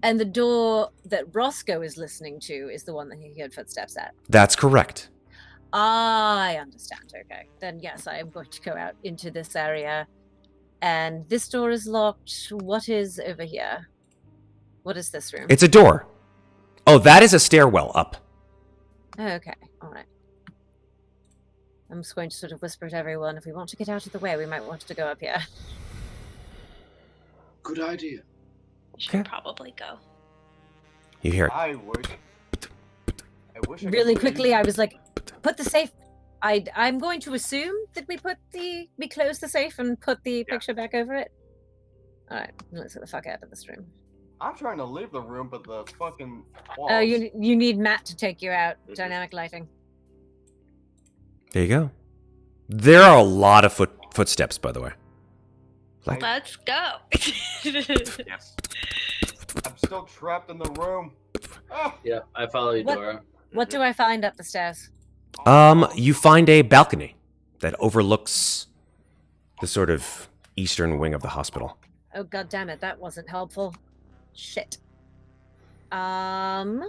And the door that Roscoe is listening to is the one that he heard footsteps at. That's correct. I understand. Okay. Then yes, I am going to go out into this area. And this door is locked. What is over here? What is this room? It's a door. Oh, that is a stairwell up. Okay. All right. I'm just going to sort of whisper to everyone, if we want to get out of the way, we might want to go up here. Good idea. You should probably go. You hear it. I wish I Really could quickly, leave. I was like, put the safe. I'm going to assume that we close the safe and put the picture back over it. All right, let's get the fuck out of this room. I'm trying to leave the room, but the fucking walls. Oh, you need Matt to take you out. Dynamic lighting. There you go. There are a lot of footsteps, by the way. Like, Let's go. Yes. I'm still trapped in the room. Ah! Yeah, I follow you, What? Dora. What do I find up the stairs? you find a balcony that overlooks the sort of eastern wing of the hospital. Oh, god damn it, that wasn't helpful. Shit. I'm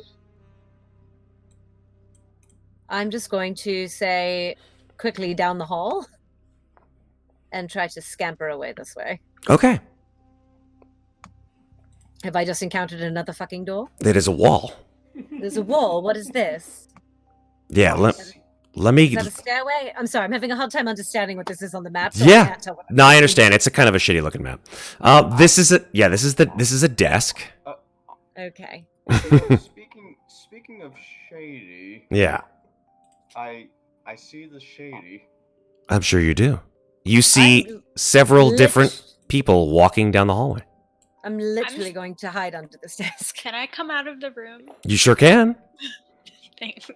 just going to say quickly down the hall and try to scamper away this way. Okay. Have I just encountered another fucking door? It is a wall. There's a wall. What is this? Yeah, let me... Is that a stairway? I'm sorry, I'm having a hard time understanding what this is on the map. So I Yeah. can't tell what No, I understand. It's a kind of a shitty looking map. This is a desk. Okay. Speaking of shady, Yeah, I see the shady. I'm sure you do. You see several different people walking down the hallway. I'm literally going to hide under this desk. Can I come out of the room? You sure can. Thanks.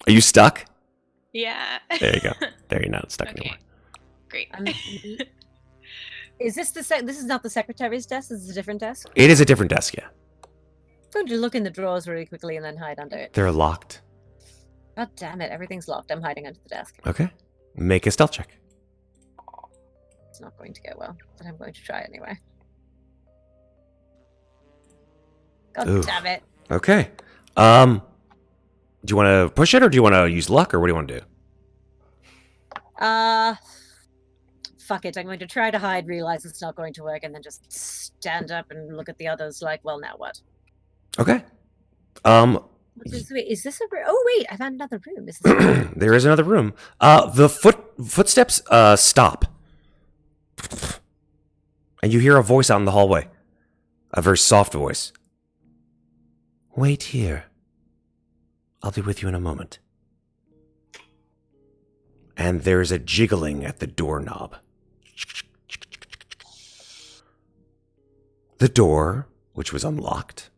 Are you stuck? Yeah. There you go. There, you're not stuck anymore. Great. Is this this is not the secretary's desk? This is a different desk? It is a different desk, yeah. I'm going to look in the drawers really quickly and then hide under it. They're locked. God damn it, everything's locked. I'm hiding under the desk. Okay. Make a stealth check. It's not going to go well, but I'm going to try anyway. God Ooh. damn it. Okay. Do you want to push it or do you want to use luck or what do you want to do? Fuck it. I'm going to try to hide, realize it's not going to work, and then just stand up and look at the others like, well, now what? Okay. Wait, is this a room? Oh, wait, I found another room. Is this a room? There is another room. The footsteps stop. And you hear a voice out in the hallway. A very soft voice. Wait here. I'll be with you in a moment. And there's a jiggling at the doorknob. The door, which was unlocked,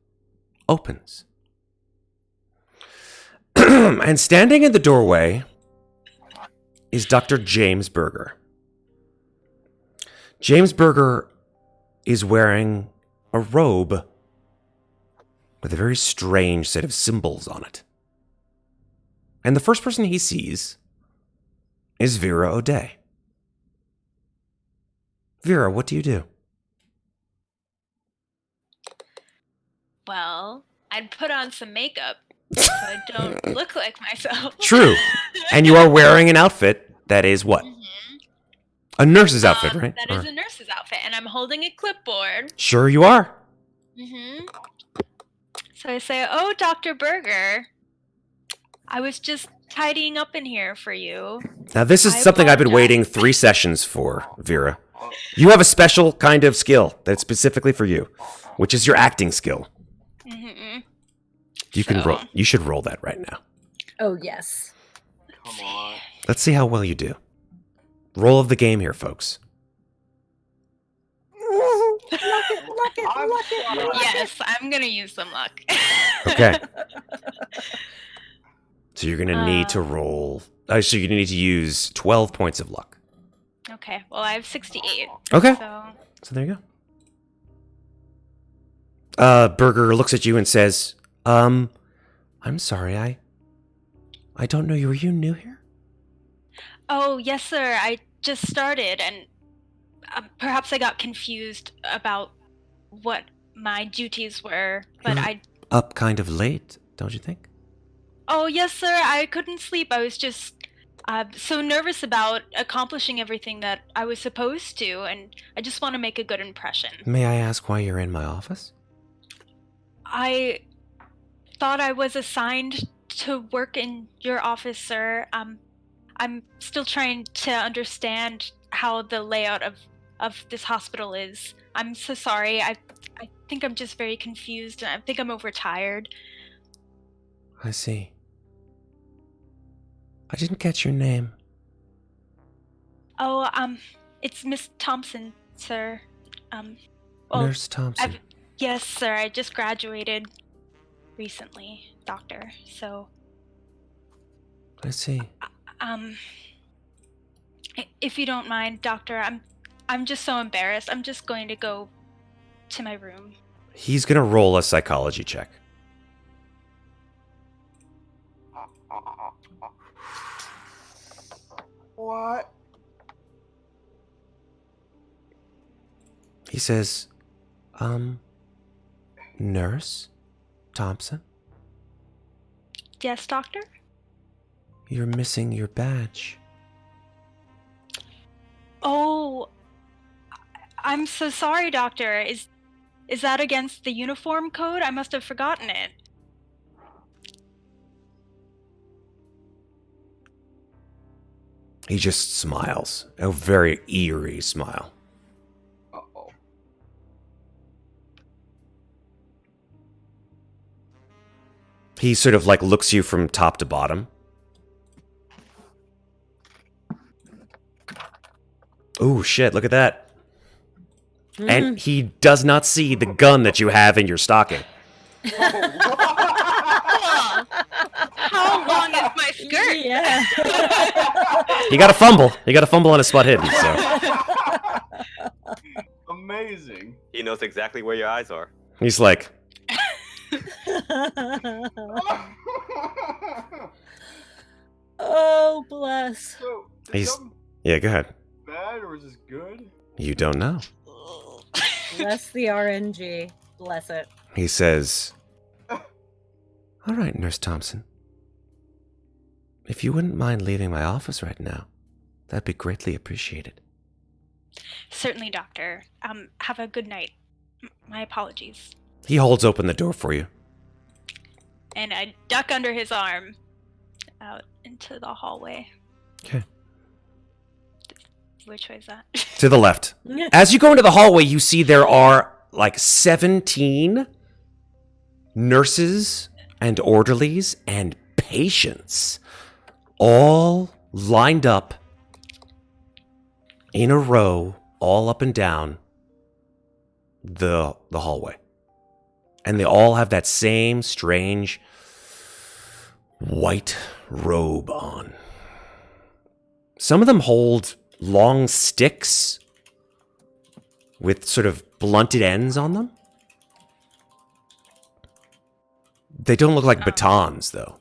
opens. And standing in the doorway is Dr. James Berger. James Berger is wearing a robe with a very strange set of symbols on it. And the first person he sees is Vera O'Day. Vera, what do you do? Well, I'd put on some makeup so I don't look like myself. True. And you are wearing an outfit that is what? A nurse's outfit, right? That is a nurse's outfit, and I'm holding a clipboard. Sure you are. So I say, "Oh, Dr. Berger, I was just tidying up in here for you." Now, this is something I've been waiting 3 sessions for, Vera. You have a special kind of skill that's specifically for you, which is your acting skill. You can roll. You should roll that right now. Oh, yes. Come on. Let's see how well you do. Roll of the game here, folks. Luck it. Yes, I'm gonna use some luck. Okay. So you're going to need to roll... so you're going to need to use 12 points of luck. Okay, well, I have 68. Okay. So there you go. Berger looks at you and says, I'm sorry, I don't know you. Were you new here? Oh, yes, sir. I just started, and perhaps I got confused about what my duties were, but You're up kind of late, don't you think? Oh, yes, sir. I couldn't sleep. I was just so nervous about accomplishing everything that I was supposed to, and I just want to make a good impression. May I ask why you're in my office? I thought I was assigned to work in your office, sir. I'm still trying to understand how the layout of this hospital is. I'm so sorry. I think I'm just very confused, and I think I'm overtired. I see. I didn't catch your name. Oh, it's Miss Thompson, sir. Well, Nurse Thompson. Yes, sir. I just graduated recently, doctor. So, I see. If you don't mind, doctor, I'm just so embarrassed. I'm just going to go to my room. He's gonna roll a psychology check. What? He says, Nurse Thompson? Yes, doctor? You're missing your badge. Oh, I'm so sorry, doctor. Is that against the uniform code? I must have forgotten it. He just smiles. A very eerie smile. Uh-oh. He sort of like looks you from top to bottom. Oh shit, look at that. And he does not see the gun that you have in your stocking. How long is my skirt? Yeah. He got a fumble. He got a fumble on his spot hidden, so. Amazing. He knows exactly where your eyes are. He's like, Oh, bless. So, is He's- something yeah, go ahead. bad or is this good? You don't know. Bless the RNG. Bless it. He says, all right, Nurse Thompson. If you wouldn't mind leaving my office right now, that'd be greatly appreciated. Certainly, doctor. Have a good night. My apologies. He holds open the door for you. And I duck under his arm out into the hallway. Okay. Which way is that? To the left. As you go into the hallway, you see there are like 17 nurses and orderlies and patients all lined up in a row, all up and down the hallway. And they all have that same strange white robe on. Some of them hold long sticks with sort of blunted ends on them. They don't look like batons, though.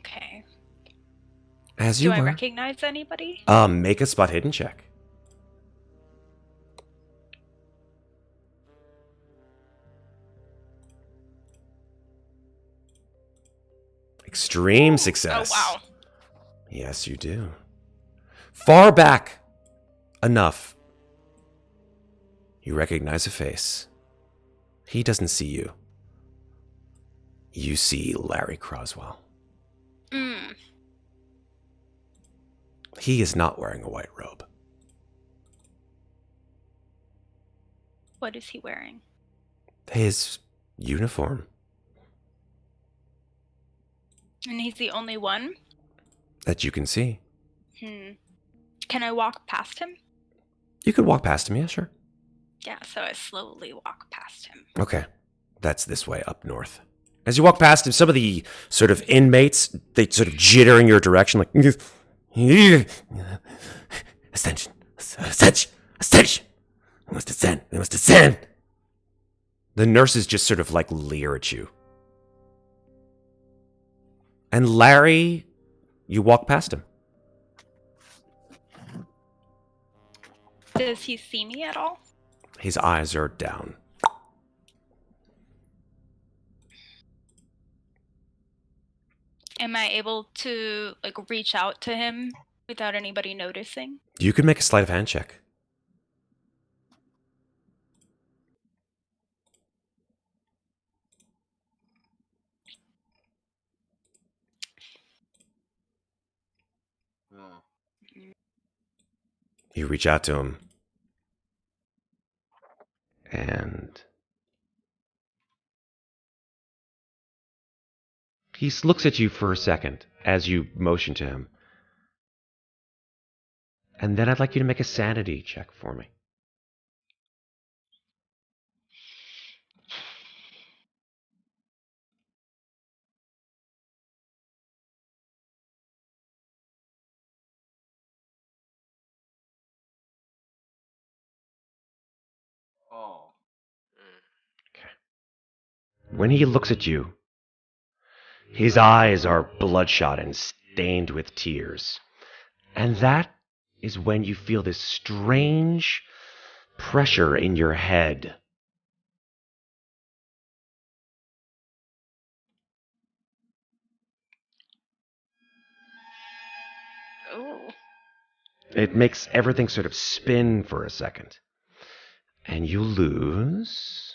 Okay. As Do you I were. recognize anybody? Make a spot hidden check. Extreme success. Oh, wow. Yes, you do. Far back enough. You recognize a face. He doesn't see you. You see Larry Croswell. Mm. He is not wearing a white robe. What is he wearing? His uniform. And he's the only one? That you can see. Can I walk past him? You could walk past him, yeah, sure. Yeah, so I slowly walk past him. Okay. That's this way up north. As you walk past him, some of the sort of inmates, they sort of jitter in your direction like, ascension, ascension, ascension. We must ascend, we must ascend. The nurses just sort of like leer at you. And Larry, you walk past him. Does he see me at all? His eyes are down. Am I able to reach out to him without anybody noticing? You can make a sleight of hand check. You reach out to him. And he looks at you for a second as you motion to him. And then I'd like you to make a sanity check for me. Oh. When he looks at you, his eyes are bloodshot and stained with tears. And that is when you feel this strange pressure in your head. Oh. It makes everything sort of spin for a second. And you lose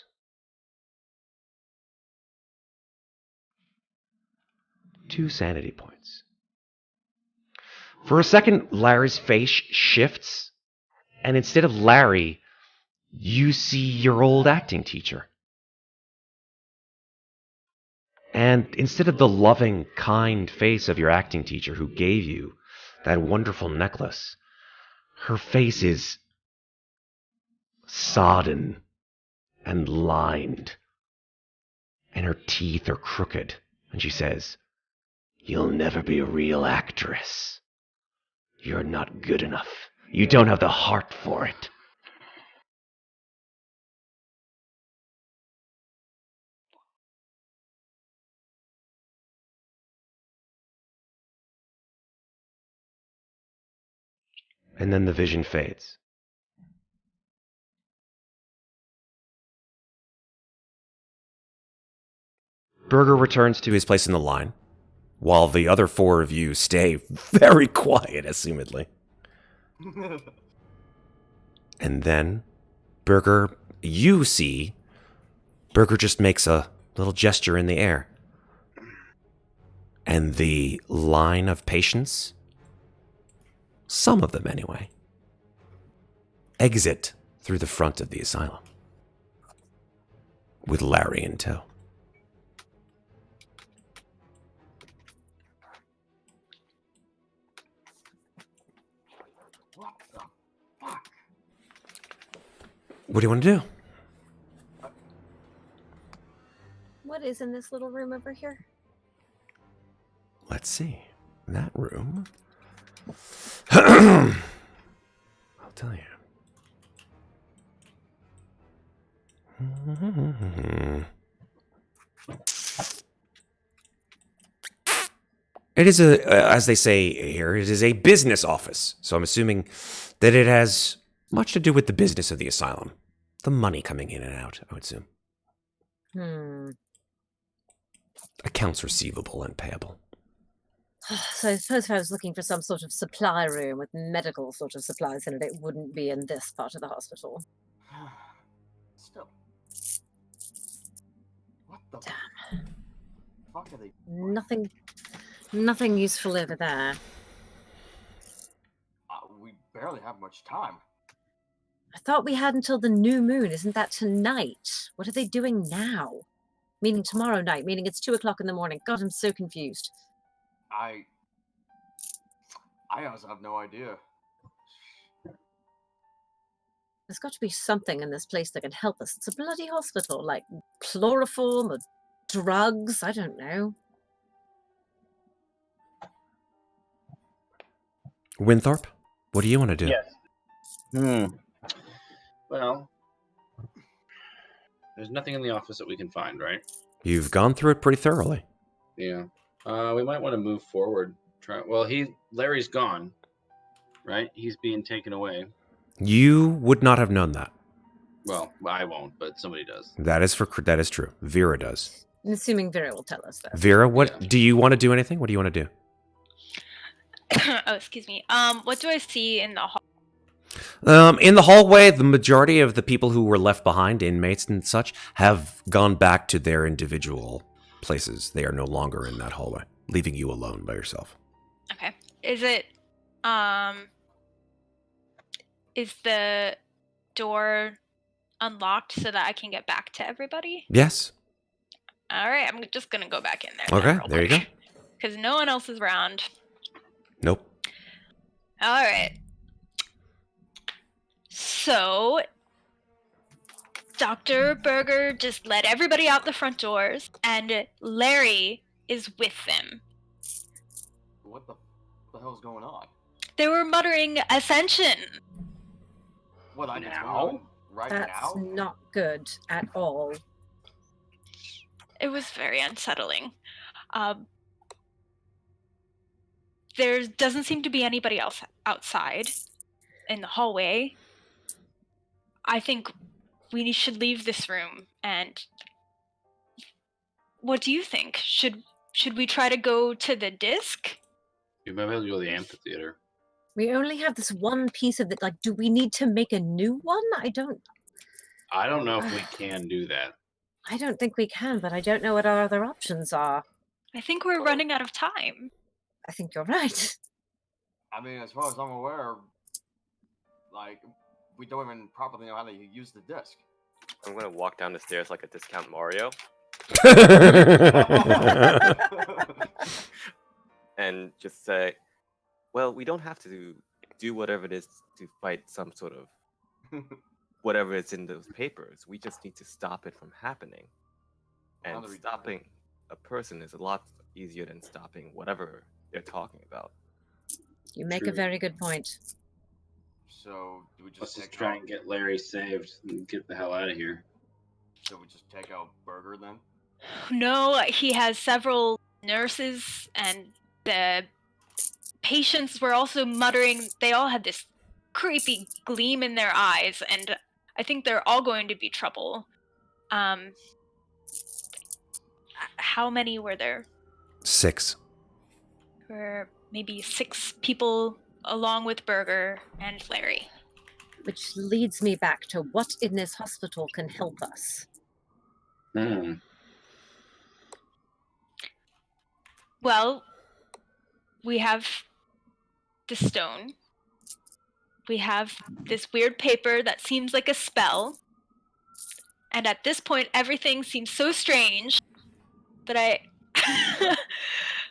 2 sanity points. For a second, Larry's face shifts, and instead of Larry, you see your old acting teacher. And instead of the loving, kind face of your acting teacher who gave you that wonderful necklace, her face is sodden and lined, and her teeth are crooked, and she says, "You'll never be a real actress. You're not good enough. You don't have the heart for it." And then the vision fades. Berger returns to his place in the line, while the other 4 of you stay very quiet, assumedly. And then, Berger, you see, Berger just makes a little gesture in the air. And the line of patients, some of them anyway, exit through the front of the asylum, with Larry in tow. What the fuck? What do you want to do? What is in this little room over here? Let's see. That room. I'll tell you. It is as they say here, it is a business office. So I'm assuming that it has much to do with the business of the asylum. The money coming in and out, I would assume. Accounts receivable and payable. So I suppose if I was looking for some sort of supply room with medical sort of supplies in it, it wouldn't be in this part of the hospital. Still. What the fuck are they? Nothing useful over there. We barely have much time. I thought we had until the new moon. Isn't that tonight? What are they doing now? Meaning tomorrow night, meaning it's 2 o'clock in the morning. God, I'm so confused. I honestly have no idea. There's got to be something in this place that can help us. It's a bloody hospital, like chloroform or drugs. I don't know. Winthorp, what do you want to do? Yes. Well, there's nothing in the office that we can find, right? You've gone through it pretty thoroughly. Yeah. We might want to move forward. Larry's gone, right? He's being taken away. You would not have known that. Well, I won't, but somebody does. That is true. Vera does. I'm assuming Vera will tell us that. Vera, what Yeah. do you want to do? Anything? What do you want to do? Oh, excuse me. What do I see in the hall? In the hallway, the majority of the people who were left behind, inmates and such, have gone back to their individual places. They are no longer in that hallway, leaving you alone by yourself. Okay. Is it is the door unlocked so that I can get back to everybody? Yes. All right, I'm just gonna go back in there. Okay, there you go. Because no one else is around. Nope. All right. So, Dr. Berger just let everybody out the front doors, and Larry is with them. What the hell's going on? They were muttering Ascension. What I just Now? went on right That's now? not good at all. It was very unsettling. There doesn't seem to be anybody else outside in the hallway. I think we should leave this room. And what do you think? Should we try to go to the disc? You might be able to go to the amphitheater. We only have this one piece of it. Like, do we need to make a new one? I don't know if we can do that. I don't think we can, but I don't know what our other options are. I think we're running out of time. I think you're right. I mean, as far as I'm aware, like, we don't even properly know how to use the disc. I'm gonna walk down the stairs like a discount Mario and just say, well, we don't have to do whatever it is to fight some sort of whatever is in those papers. We just need to stop it from happening. And Another- stopping a person is a lot easier than stopping whatever they're talking about. You make a True. very good point. So, do we just Let's just take try out? and get Larry saved and get the hell out of here. So we just take out Berger then? No, he has several nurses, and the patients were also muttering. They all had this creepy gleam in their eyes, and I think they're all going to be trouble. How many were there? 6. Were maybe 6 people along with Berger and Larry. Which leads me back to what in this hospital can help us. Well, we have the stone. We have this weird paper that seems like a spell. And at this point, everything seems so strange that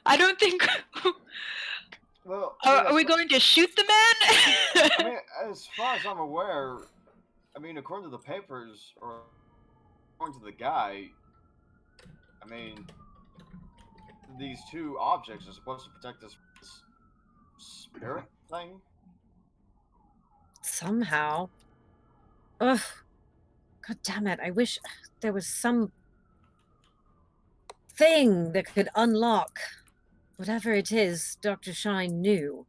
I don't think... Well, Are we going to shoot the man? I mean, as far as I'm aware, I mean, according to the papers, or according to the guy, I mean, these 2 objects are supposed to protect this spirit thing. Somehow. Ugh. God damn it. I wish there was some thing that could unlock whatever it is Dr. Shine knew.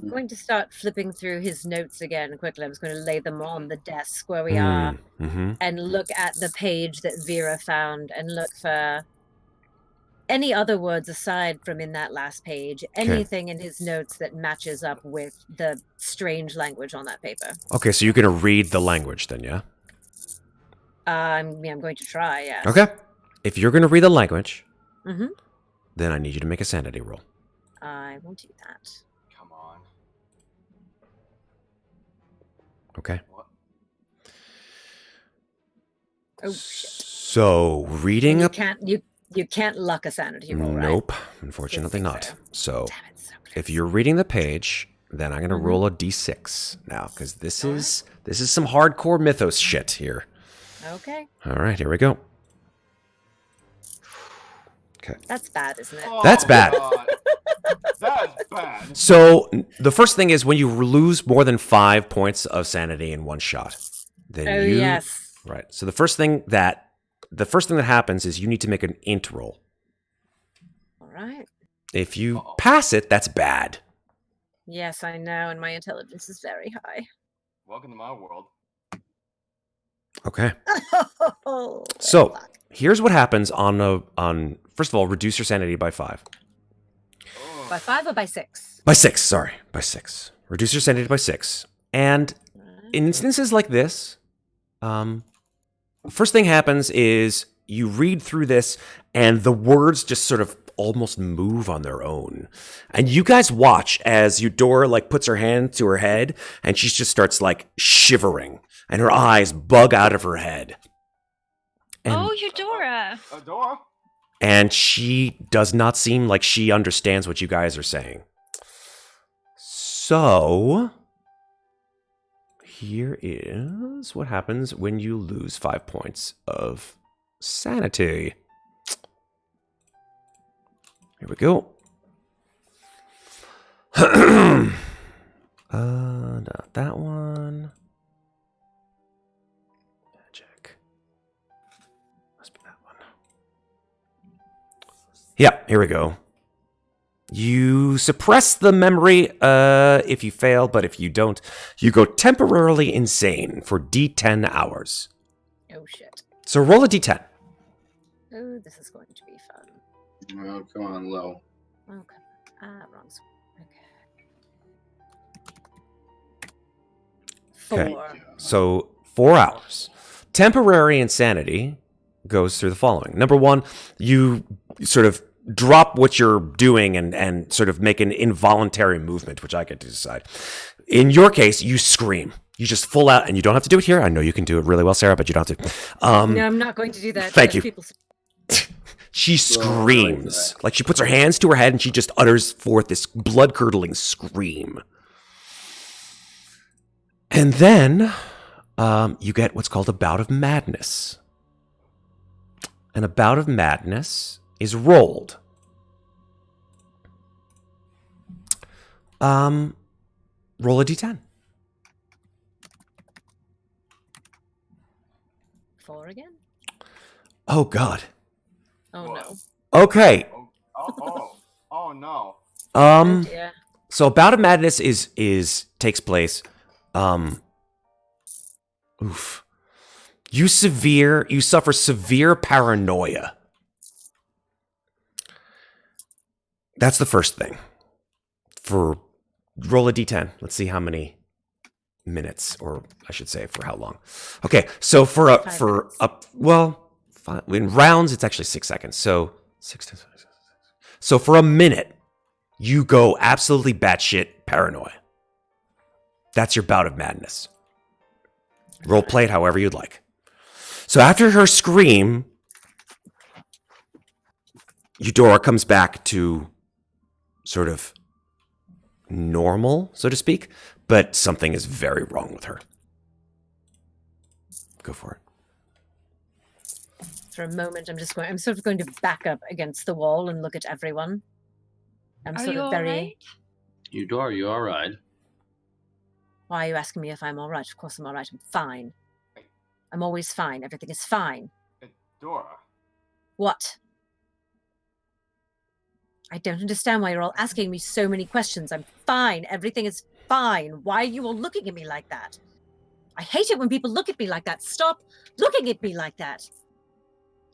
I'm going to start flipping through his notes again quickly. I'm just going to lay them on the desk where we are Mm-hmm. and look at the page that Vera found and look for any other words aside from in that last page, anything in his notes that matches up with the strange language on that paper. Okay, so you're going to read the language then, yeah? I'm going to try, yes. Okay. If you're going to read the language, Mm-hmm. then I need you to make a sanity roll. I will do that. Come on. Okay. What? Oh, shit. So, reading You a... can't luck a sanity roll, right? Nope. Unfortunately Didn't think not. so. So, Damn it, so close. if you're reading the page, then I'm going to Mhm. roll a d6 now, because this All is some hardcore mythos shit here. Okay. All right, here we go. Okay. That's bad, isn't it? That's bad. God. That's bad. So, the first thing is when you lose more than 5 points of sanity in one shot, then Oh, you... yes. Right. So the first thing that happens is you need to make an int roll. All right. If you Uh-oh. pass it, that's bad. Yes, I know, and my intelligence is very high. Welcome to my world. Okay. Oh, So fuck. here's what happens on first of all, reduce your sanity by 5. Oh. By 5 or by 6? By 6, sorry. By 6. Reduce your sanity by 6. And in instances like this, first thing happens is you read through this and the words just sort of almost move on their own. And you guys watch as Eudora like puts her hand to her head and she just starts like shivering and her eyes bug out of her head. And, Oh, Eudora! Eudora? and she does not seem like she understands what you guys are saying. So here is what happens when you lose 5 points of sanity. Here we go. Not that one. Magic. Must be that one. Yeah, here we go. You suppress the memory if you fail, but if you don't, you go temporarily insane for D10 hours. Oh, shit. So roll a D10. Oh, this is going to be fun. Oh, come on, low. Okay. Wrong. Okay. Okay. 4. So 4 hours. Temporary insanity goes through the following. Number 1, you sort of drop what you're doing and sort of make an involuntary movement, which I get to decide. In your case, you scream. You just full out, and you don't have to do it here. I know you can do it really well, Sarah, but you don't have to. No, I'm not going to do that. Thank because you. People... She screams. Like she puts her hands to her head and she just utters forth this blood-curdling scream. And then you get what's called a bout of madness. And a bout of madness is rolled. Roll a d10. 4 again? Oh, God. Oh, no. Okay. Oh no. Oh, dear. So a bout of madness takes place. You suffer severe paranoia. That's the first thing. For roll a d10. Let's see how many minutes, or I should say for how long. Okay, so in rounds it's actually 6 seconds. So 6. So for a minute, you go absolutely batshit paranoid. That's your bout of madness. Role play it however you'd like. So after her scream, Eudora comes back to sort of normal, so to speak, but something is very wrong with her. Go for it. For a moment, I'm sort of going to back up against the wall and look at everyone. I'm Are sort you of all very... right? Eudora, you all right? Why are you asking me if I'm all right? Of course I'm all right. I'm fine. I'm always fine. Everything is fine. Eudora. What? I don't understand why you're all asking me so many questions. I'm fine. Everything is fine. Why are you all looking at me like that? I hate it when people look at me like that. Stop looking at me like that.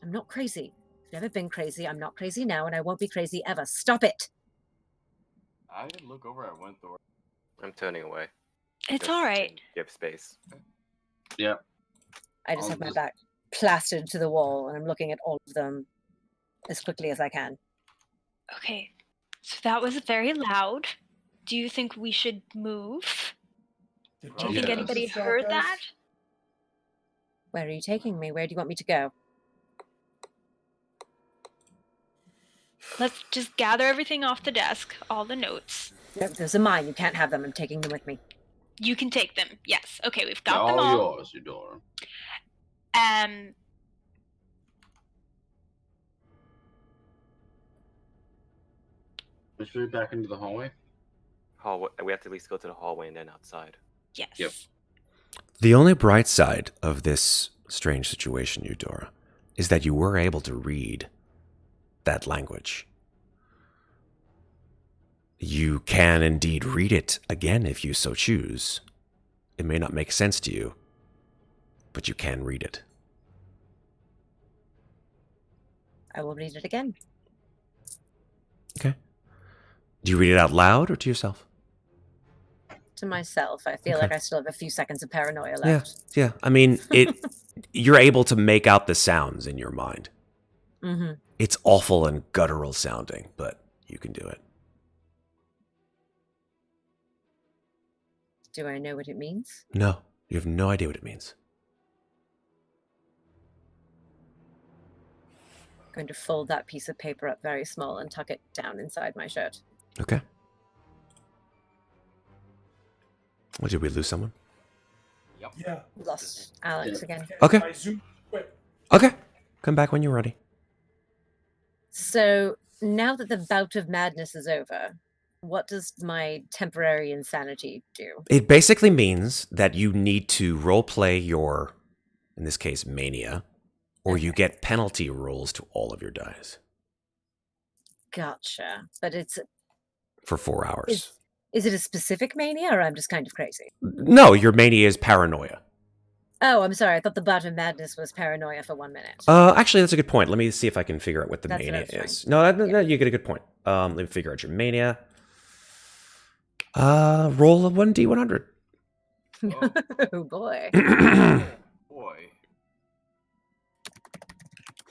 I'm not crazy. I've never been crazy. I'm not crazy now, and I won't be crazy ever. Stop it. I didn't look over at Winthorp. I'm turning away. It's Just all right. Give space. Yeah. I just have my back plastered to the wall, and I'm looking at all of them as quickly as I can. Okay, so that was very loud. Do you think we should move? Do you think Yes. anybody heard that? Where are you taking me? Where do you want me to go? Let's just gather everything off the desk, all the notes. No, those are mine. You can't have them. I'm taking them with me. You can take them. Yes. Okay, we've They're got them all. yours, Eudora. Let's move back into the hallway. We have to at least go to the hallway and then outside. Yes. Yep. The only bright side of this strange situation, Eudora, is that you were able to read that language. You can indeed read it again if you so choose. It may not make sense to you, but you can read it. I will read it again. Okay. Do you read it out loud or to yourself? To myself. I feel Okay. like I still have a few seconds of paranoia left. Yeah. I mean, you're able to make out the sounds in your mind. Mm-hmm. It's awful and guttural sounding, but you can do it. Do I know what it means? No, you have no idea what it means. I'm going to fold that piece of paper up very small and tuck it down inside my shirt. Okay. Well, did we lose someone? Yep. Yeah. Lost Alex again. Okay. I zoom quick. Okay. Come back when you're ready. So now that the bout of madness is over, what does my temporary insanity do? It basically means that you need to roleplay your, in this case, mania, or you get penalty rolls to all of your dice Gotcha. But it's for 4 hours. is it a specific mania or I'm just kind of crazy? No, your mania is paranoia. Oh, I'm sorry. I thought the bout of madness was paranoia for 1 minute. Actually, that's a good point. Let me see if I can figure out what the That's what I mania was is. No, you get a good point. Let me figure out your mania. Roll a 1d100. Oh boy. Boy.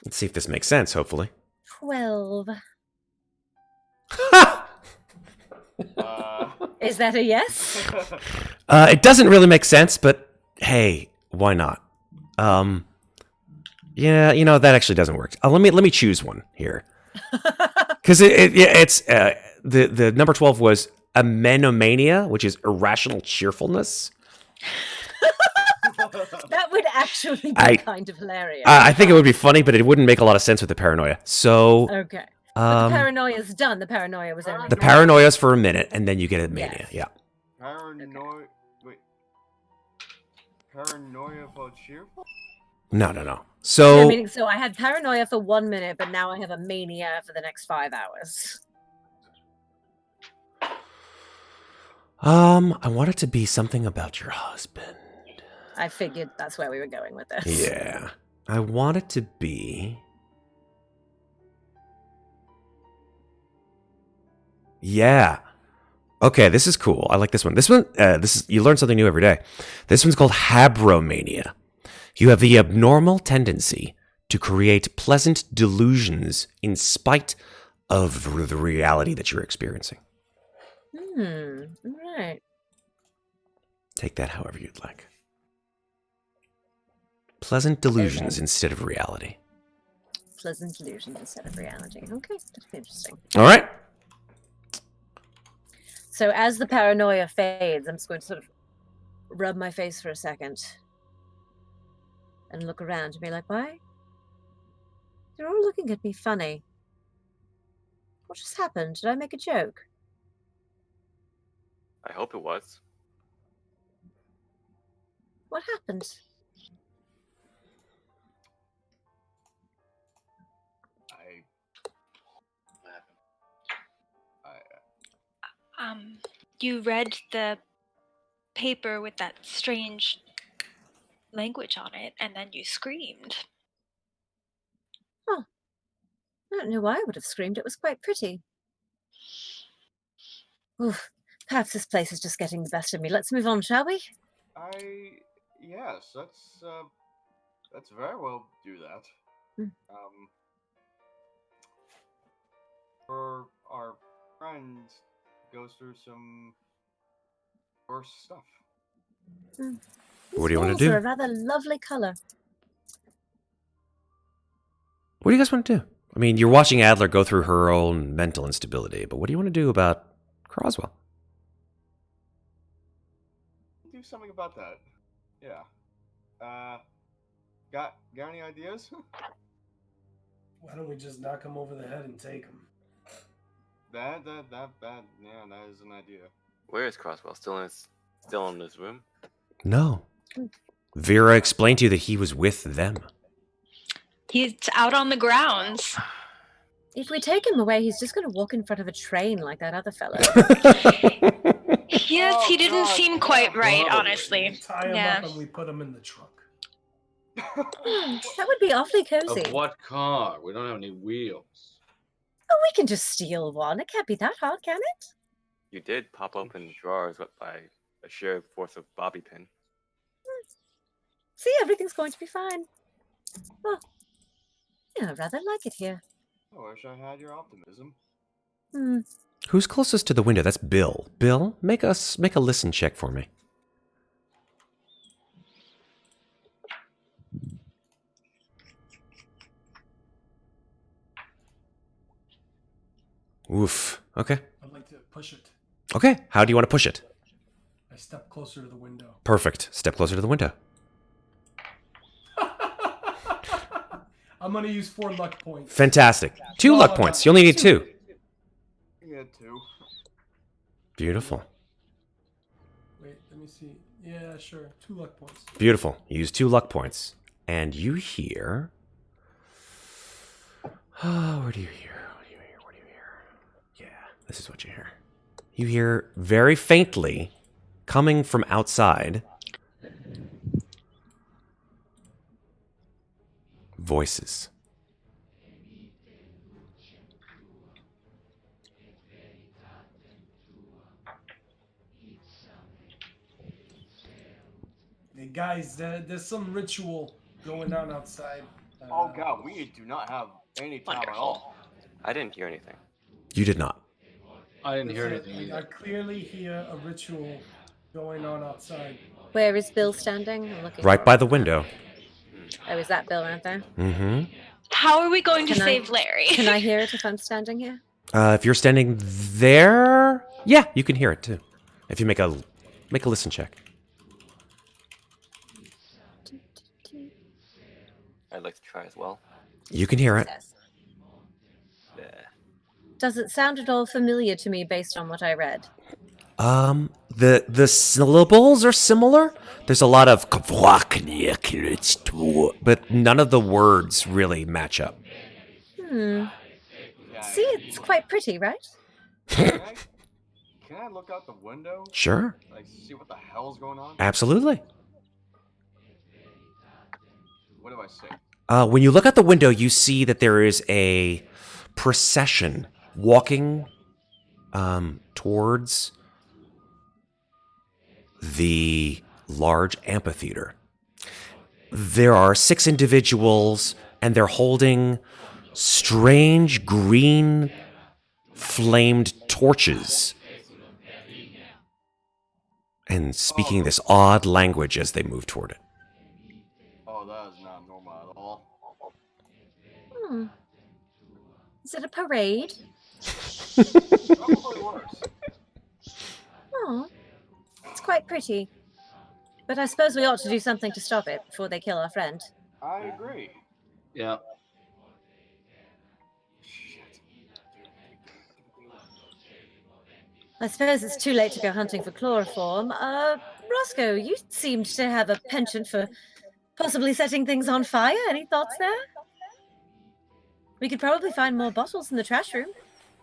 Let's see if this makes sense, hopefully. 12. Uh, Is that a yes? It doesn't really make sense, but hey, why not? Yeah, that actually doesn't work. Let me choose one here, because it's the number 12 was a menomania, which is irrational cheerfulness. That would actually be kind of hilarious. I think it would be funny, but it wouldn't make a lot of sense with the paranoia. So, Okay. But the paranoia's done. The paranoia was only... the paranoia's for a minute, and then you get a mania. Yes. Yeah. Paranoia. Wait. Paranoia for cheerful? No. So, So I had paranoia for 1 minute, but now I have a mania for the next 5 hours. I want it to be something about your husband. I figured that's where we were going with this. Yeah. I want it to be... Yeah. Okay, this is cool. I like this one. This one, you learn something new every day. This one's called habromania. You have the abnormal tendency to create pleasant delusions in spite of the reality that you're experiencing. Right. Take that however you'd like. Pleasant delusions instead of reality. Pleasant delusions instead of reality. Okay, that's interesting. All right. So as the paranoia fades, I'm just going to sort of rub my face for a second and look around and be like, why? They're all looking at me funny. What just happened? Did I make a joke? I hope it was. What happened? You read the paper with that strange language on it, and then you screamed. Oh, I don't know why I would have screamed. It was quite pretty. Oof, perhaps this place is just getting the best of me. Let's move on, shall we? Yes, let's very well do that. For our friend goes through some worse stuff. What do you want to These do? are a rather lovely color. What do you guys want to do? I mean, you're watching Adler go through her own mental instability, but what do you want to do about Croswell? Do something about that. Yeah. Got any ideas? Why don't we just knock him over the head and take him? That is an idea. Where is Croswell? Still in this room? No. Vera explained to you that he was with them. He's out on the grounds. If we take him away, he's just going to walk in front of a train like that other fellow. Yes, he didn't God, seem quite right, probably. honestly. We tie him Yeah. up and we put him in the trunk. That would be awfully cozy. Of what car? We don't have any wheels. Oh, we can just steal one. It can't be that hard, can it? You did pop open drawers by a sheer force of bobby pin. See, everything's going to be fine. Oh, yeah, I rather like it here. I wish I had your optimism. Who's closest to the window? That's Bill. Bill, make a listen check for me. Oof. Okay. I'd like to push it. Okay. How do you want to push it? I step closer to the window. Perfect. Step closer to the window. I'm going to use 4 luck points. Fantastic. 2 luck points. You only need 2. Yeah, 2. Beautiful. Wait, let me see. Yeah, sure. 2 luck points. Beautiful. You use 2 luck points. And you hear... Oh, where do you hear? What do you hear? What do you hear? Yeah, this is what you hear. You hear very faintly, coming from outside, voices. Hey, guys, there's some ritual going on outside. Oh god, we do not have any time at all. I didn't hear anything. You did not. I didn't hear anything I either. clearly hear a ritual going on outside. Where is Bill standing? I'm looking Right for by him. the window. Oh, is that Bill right there? Mm-hmm. How are we going to Can I- save Larry? Can I hear it if I'm standing here? If you're standing there, yeah, you can hear it too. If you make a listen check. I'd like to try as well. You can hear it. Yes. Yeah. Does it sound at all familiar to me based on what I read? The syllables are similar. There's a lot of, but none of the words really match up. Yeah, See, it's quite pretty, right? Can I look out the window? Sure, Like, see what the hell's going on? absolutely. What do I say? When you look out the window, you see that there is a procession walking towards the large amphitheater. There are 6 individuals, and they're holding strange green flamed torches and speaking this odd language as they move toward it. Oh, that is not normal at all. Is it a parade? Probably worse. Oh, it's quite pretty. But I suppose we ought to do something to stop it before they kill our friend. I agree. Yeah. Shit. I suppose it's too late to go hunting for chloroform. Roscoe, you seemed to have a penchant for possibly setting things on fire. Any thoughts there? We could probably find more bottles in the trash room.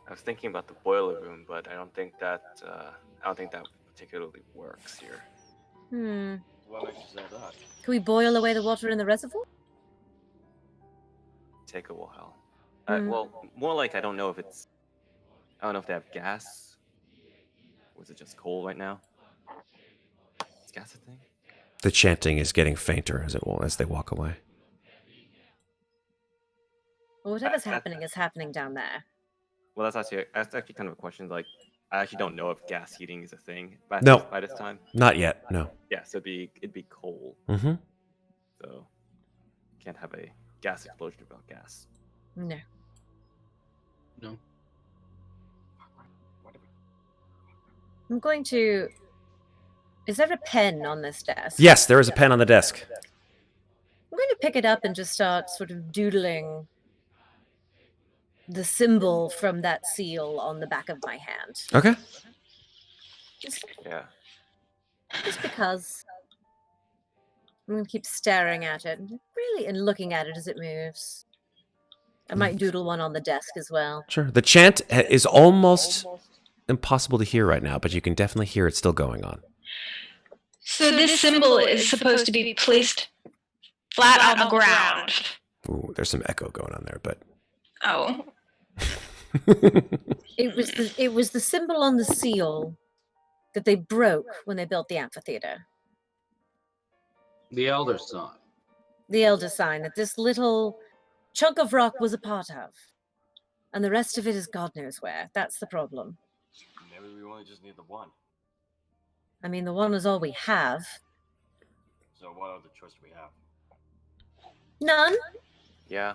I was thinking about the boiler room, but I don't think that particularly works here. What makes you say that? Can we boil away the water in the reservoir? Take a while. Hmm. Well, more like I don't know if they have gas. Or is it just coal right now? Is gas a thing? The chanting is getting fainter as they walk away. Well, whatever's happening is happening down there. Well, that's actually kind of a question. Like, I actually don't know if gas heating is a thing by this time. Not yet. No. Yeah, so it'd be coal. Mm-hmm. So can't have a gas explosion without gas. No. No. I'm going to... Is there a pen on this desk? Yes, there is a pen on the desk. I'm going to pick it up and just start sort of doodling the symbol from that seal on the back of my hand. Okay. Yeah. Just because I'm going to keep staring at it, really, and looking at it as it moves. I might doodle one on the desk as well. Sure. The chant is almost impossible to hear right now, but you can definitely hear it still going on. So this symbol is supposed to be placed flat on the ground. Ooh, there's some echo going on there, but Oh. It was the symbol on the seal that they broke when they built the amphitheater. The elder sign. The elder sign that this little chunk of rock was a part of. And the rest of it is God knows where. That's the problem. Maybe we only just need the one. I mean, the one is all we have. So what other choice do we have? None? Yeah.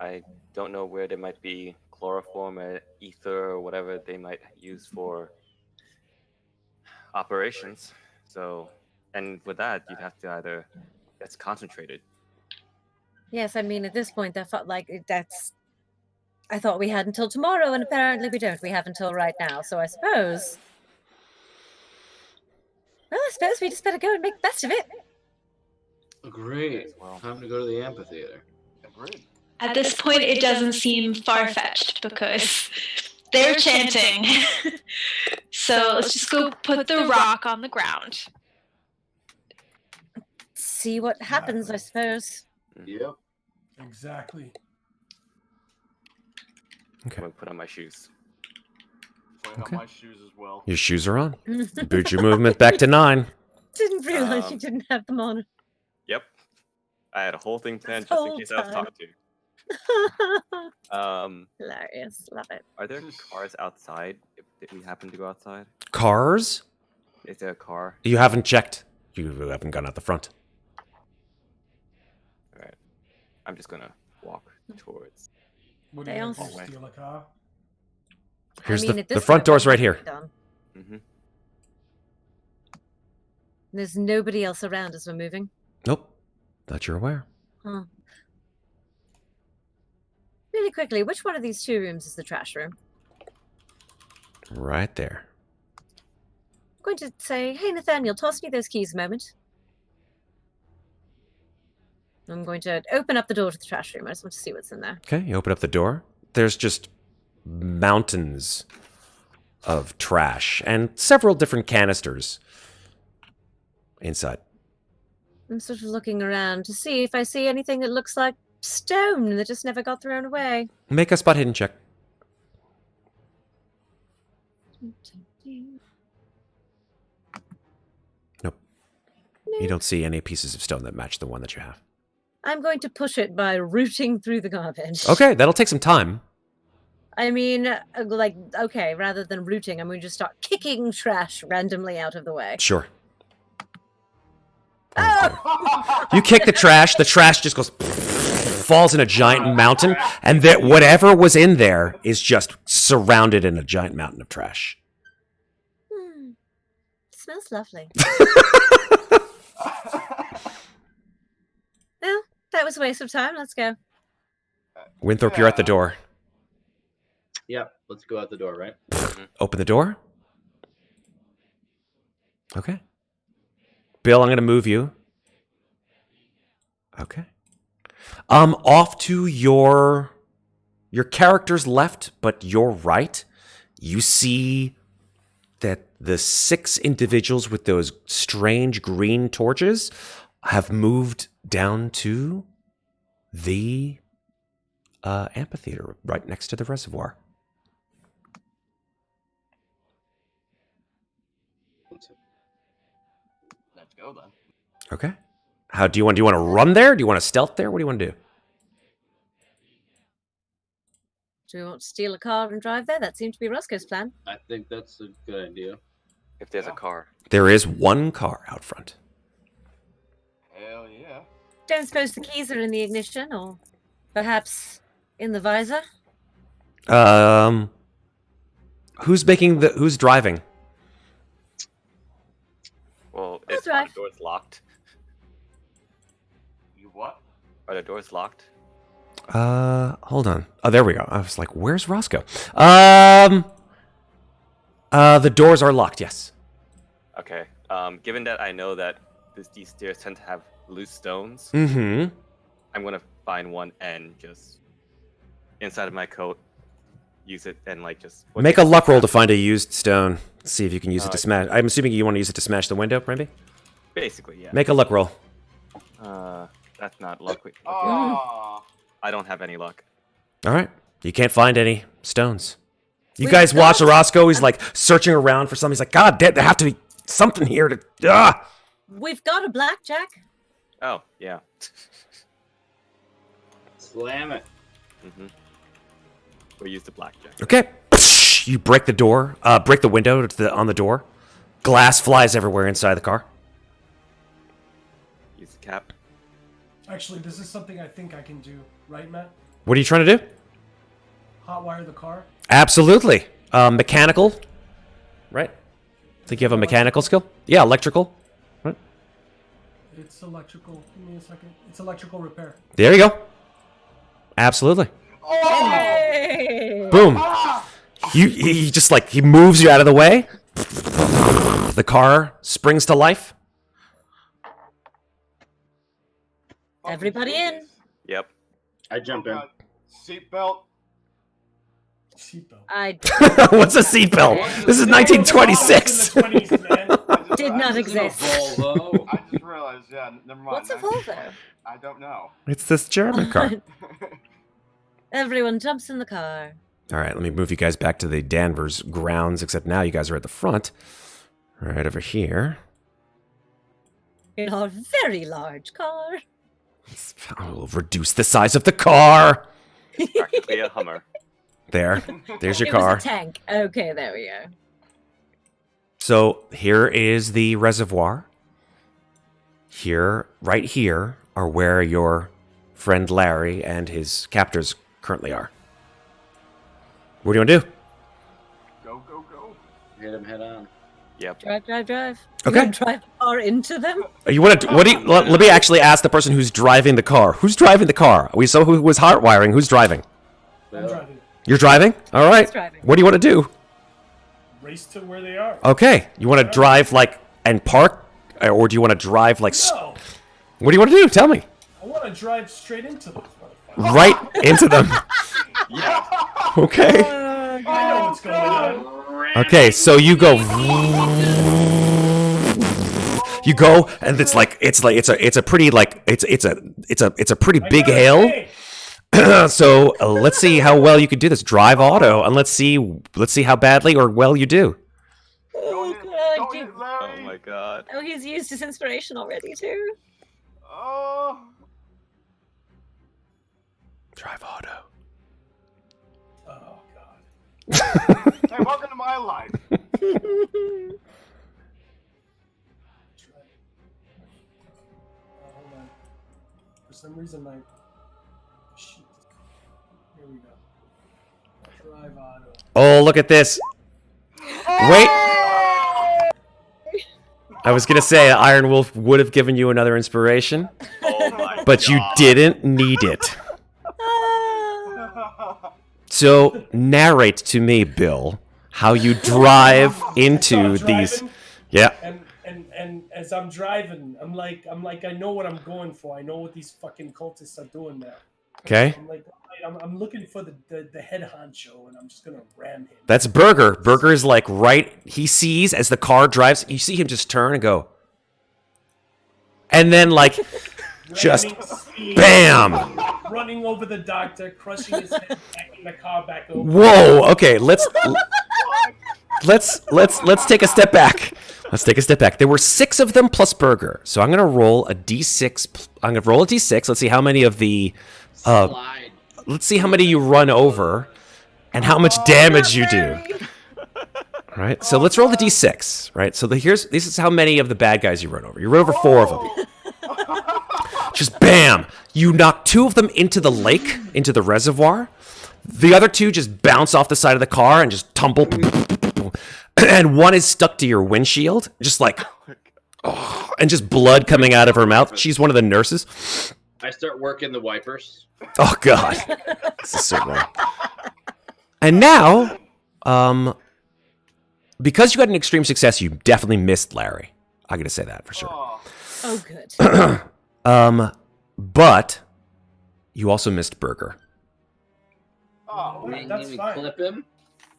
I don't know where there might be chloroform or ether or whatever they might use for operations. So, and with that, you'd have to either, that's concentrated. Yes, I mean, at this point, I thought we had until tomorrow, and apparently we don't. We have until right now, so I suppose... Well, I suppose we just better go and make the best of it. Agreed. Well. Time to go to the amphitheater. Agreed. At this point, it doesn't seem far-fetched because they're chanting. So let's just go put the rock on the ground. See what happens, I suppose. Yep. Exactly. I'm going to put on my shoes. Putting Okay. on my shoes as well. your shoes are on. Boot your movement back to 9. Didn't realize you Um, didn't have them on. Yep. I had a whole thing planned This just in whole case I was time. talked to. Hilarious. Love it. Are there cars outside if we happen to go outside? Cars? Is there a car? You haven't checked. You haven't gone out the front. All right. I'm just going to walk towards. What do They you also- do? Steal a car? Here's I mean, the at this front point, door's we're right here. done. Mm-hmm. There's nobody else around as we're moving. Nope. That you're aware. Huh. Really quickly, which one of these 2 rooms is the trash room? Right there. I'm going to say, hey, Nathaniel, toss me those keys a moment. I'm going to open up the door to the trash room. I just want to see what's in there. Okay, you open up the door. There's just mountains of trash and several different canisters inside. I'm sort of looking around to see if I see anything that looks like stone that just never got thrown away. Make a spot hidden check. Nope. You don't see any pieces of stone that match the one that you have. I'm going to push it by rooting through the garbage. Okay, that'll take some time. I mean, like, okay, rather than rooting, I'm going to just start kicking trash randomly out of the way. Sure. You kick the trash just goes falls in a giant mountain, and that whatever was in there is just surrounded in a giant mountain of trash. Smells lovely. Well, that was a waste of time. Let's go. Winthorp, you're at the door. Yep. Let's go out the door, right? Open the door. Okay. Bill, I'm going to move you. Okay. Off to your character's left, but your right, you see that the 6 individuals with those strange green torches have moved down to the amphitheater right next to the reservoir. Let's go then. Okay. How do you want? Do you want to run there? Do you want to stealth there? What do you want to do? Do we want to steal a car and drive there? That seemed to be Roscoe's plan. I think that's a good idea. If there's a car. There is one car out front. Hell yeah. Don't suppose the keys are in the ignition, or perhaps in the visor? Who's driving? Well, I'll is the drive. doors locked? You what? Are the doors locked? Hold on. Oh, there we go. I was like, where's Roscoe? The doors are locked, yes. Okay. Given that I know that these stairs tend to have loose stones, Mm-hmm. I'm gonna find one and just inside of my coat, use it, and like just Make a luck roll to find a used stone. See if you can use it to smash. I'm assuming you want to use it to smash the window, maybe? Basically, yeah. Make a luck roll. That's not luck. Oh. I don't have any luck. All right. You can't find any stones. You We've guys watch got- Roscoe. He's like searching around for something. He's like, God, there have to be something here to. We've got a blackjack. Oh, yeah. Slam it. We'll use the blackjack. Okay. You break the door. Break the window on the door. Glass flies everywhere inside the car. Use the cap. Actually, this is something I think I can do, right, Matt? What are you trying to do? Hotwire the car. Absolutely. Mechanical. Right? Think you have a mechanical skill? Yeah, electrical. Right. It's electrical. Give me a second. It's electrical repair. There you go. Absolutely. Hey! Boom. He just like he moves you out of the way. The car springs to life. Everybody in. Yep. I jump in. Seatbelt. Seatbelt. I What's a seatbelt? This is 1926. In the 20s, man. did not exist. Volvo. I just realized, yeah, never mind. What's a Volvo? I don't know. It's this German car. Everyone jumps in the car. All right, let me move you guys back to the Danvers grounds, except now you guys are at the front. Right over here. In our very large car. I'll reduce the size of the car. Practically a Hummer. There. There's your It car. was a tank. Okay, there we go. So here is the reservoir. Here, right here, are where your friend Larry and his captors currently are. What do you want to do? Go, go, go. Hit him head on. Yep. Drive. Okay. You gonna drive the car into them? You want to? What do you? Let me actually ask the person who's driving the car. Who's driving the car? We saw who was hardwiring. Who's driving? I'm driving. You're driving. All right. He's driving. What do you want to do? Race to where they are. Okay. You want to drive like and park, or do you want to drive like? No, What do you want to do? Tell me. I want to drive straight into those motherfuckers. Right into them. Yeah. Okay. I know what's going on. Okay. So you go. You go, and it's a pretty big hill. Hey, So let's see how well you can do this. Drive auto, and let's see how badly or well you do. Oh, Go God. ahead, Oh Larry. my god. Oh, he's used his inspiration already, too. Oh. Drive auto. oh God. Hey, welcome to my life. Hold on. For some reason, my sheet. Here we go. Drive auto. Oh, look at this. Wait. I was gonna say Iron Wolf would have given you another inspiration, Oh my but you didn't need it. So narrate to me, Bill, how you drive into I'm these. driving, Yeah. and as I'm driving, I'm like, I know what I'm going for. I know what these fucking cultists are doing now. Okay. I'm like, I'm looking for the head honcho, and I'm just gonna ram him. That's Berger. Berger is like right. He sees as the car drives. You see him just turn and go, and then like, just Ramming speed, bam. running over the doctor, crushing his head, backing the car back over. Whoa. Okay. Let's take a step back. Let's take a step back. There were 6 of them plus Berger. So I'm gonna roll a d6. I'm gonna roll a d6. Let's see how many of the. Slide. Let's see how many you run over, and how much damage you do. Right. So let's roll the d6. Right. So this is how many of the bad guys you run over. You run over 4 of them. Just bam. You knock 2 of them into the lake, into the reservoir. The other 2 just bounce off the side of the car and just tumble. And 1 is stuck to your windshield, just like, oh, and just blood coming out of her mouth. She's one of the nurses. I start working the wipers. Oh God, this is so wrong. And now, because you got an extreme success, you definitely missed Larry. I gotta say that for sure. Oh. Oh, good. But you also missed Berger. Oh, Well, We, that's we fine. clip him.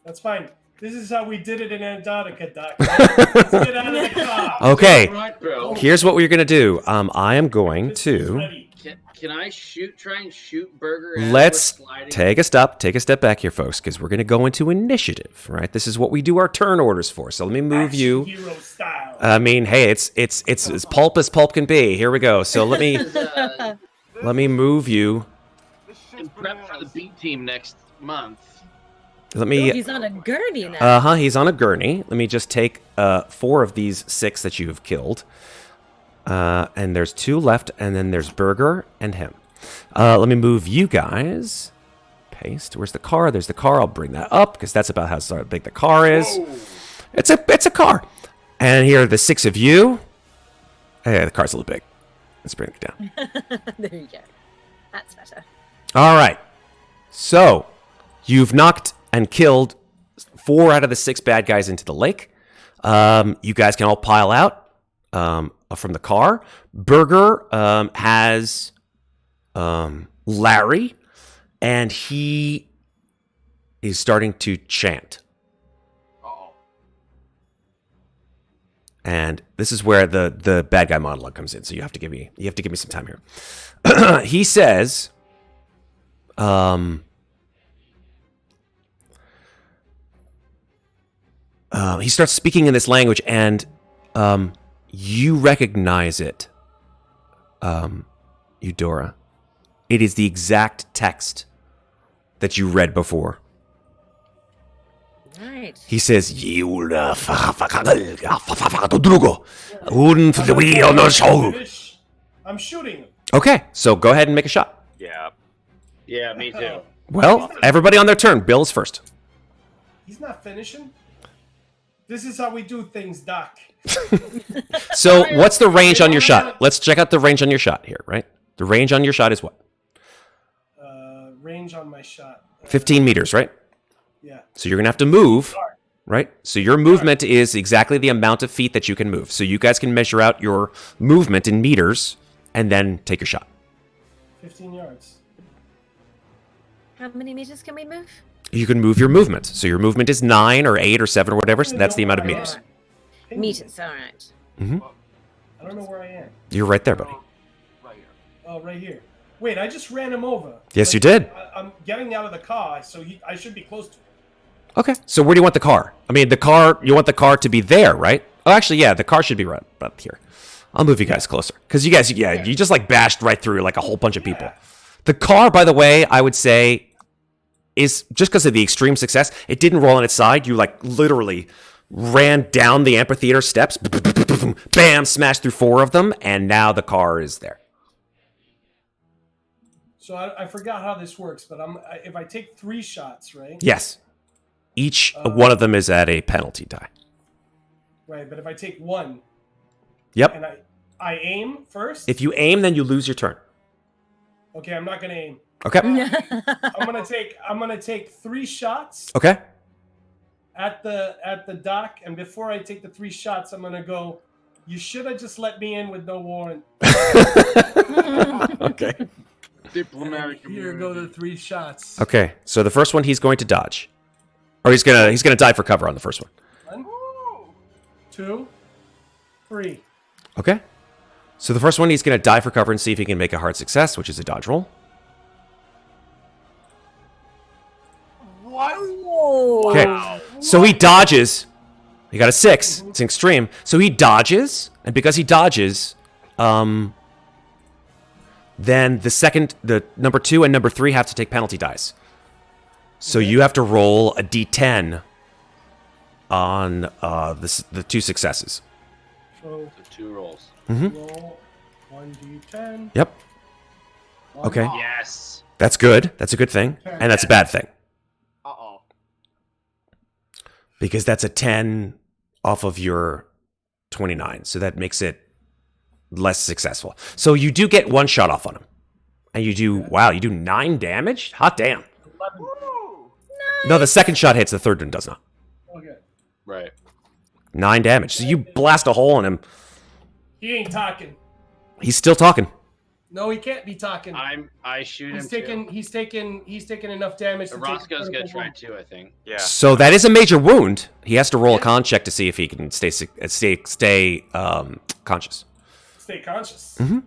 That's fine. This is how we did it in Antarctica, Doc. Let's get out of the car. Okay. Right, bro. Here's what we're going to do. I am going Pistol's to... ready. Can I try and shoot Berger as Let's we're sliding? take a step back here, folks, because we're going to go into initiative, right? This is what we do our turn orders for. So let me move Action you. hero style. I mean, hey, it's as pulp as pulp can be. Here we go. So let me move you. This and shit's prep for the bananas. B team next month. Let me. He's on a gurney now. He's on a gurney. Let me just take 4 of these 6 that you have killed. And there's 2 left, and then there's Berger and him. Let me move you guys. Paste. Where's the car? There's the car. I'll bring that up because that's about how big the car is. Whoa. It's a car. And here are the 6 of you. Hey, the car's a little big. Let's bring it down. There you go. That's better. All right. So you've knocked and killed 4 out of the 6 bad guys into the lake. You guys can all pile out from the car. Berger has Larry, and he is starting to chant. Uh-oh. And this is where the bad guy monologue comes in. So you have to give me some time here. He says, he starts speaking in this language, and you recognize it, Eudora. It is the exact text that you read before. Right. He says, Finish. I'm shooting him. okay, so go ahead and make a shot. Yeah. Yeah, me too. Well, everybody on their turn. Bill is first. He's not finishing. This is how we do things, Doc. So what's the range on your shot? Let's check out the range on your shot here, right? The range on your shot is what? Range on my shot. 15 meters, right? Yeah. So you're going to have to move, right? So your movement is exactly the amount of feet that you can move. So you guys can measure out your movement in meters and then take your shot. 15 yards. How many meters can we move? You can move your movement. So your movement is 9 or 8 or 7 or whatever. So that's the amount of meters. Meters, all right. I don't know where I am. You're right there, buddy. Right here. Oh, right here. Wait, I just ran him over. Yes, you did. I'm getting out of the car, so I should be close to him. Okay. So where do you want the car? I mean, you want the car to be there, right? Oh, actually, yeah, the car should be right up here. I'll move you guys closer. Because you guys, you just like bashed right through like a whole bunch of people. The car, by the way, I would say is just because of the extreme success, it didn't roll on its side. You like literally ran down the amphitheater steps, bam, smashed through 4 of them, and now the car is there. So I forgot how this works, but if I take 3 shots, right? Yes. Each one of them is at a penalty die. Right, but if I take 1 Yep. and I aim first. If you aim, then you lose your turn. Okay, I'm not gonna aim. Okay. I'm gonna take 3 shots Okay. at the dock, and before I take the 3 shots, I'm gonna go. You should have just let me in with no warrant. Okay. Diplomatic Here go the 3 shots. Okay. So the first one he's going to dodge, or he's gonna dive for cover on the first one. 1, 2, 3. Okay. So the first one he's gonna dive for cover and see if he can make a hard success, which is a dodge roll. What? Okay. So he dodges. He got a 6. It's extreme. So he dodges, and because he dodges, then the number 2 and number 3 have to take penalty dice. So you have to roll a d10 on the 2 successes. So The 2 rolls. roll 1d10. Yep. 1. Okay. Yes. That's good. That's a good thing, and that's a bad thing Uh-oh. because that's a 10 off of your 29. So that makes it less successful. So you do get 1 shot off on him. And you do, wow, you do 9 damage? Hot damn. 11. Woo! No, the second shot hits, the third one does not. Okay. Right. 9 damage. So you blast a hole in him. He ain't talking. He's still talking. No, he can't be talking. I shoot him too. He's taken enough damage to Roscoe's take gonna try too, I think. Yeah. So that is a major wound. He has to roll a con check to see if he can stay conscious. Stay conscious. Mm-hmm.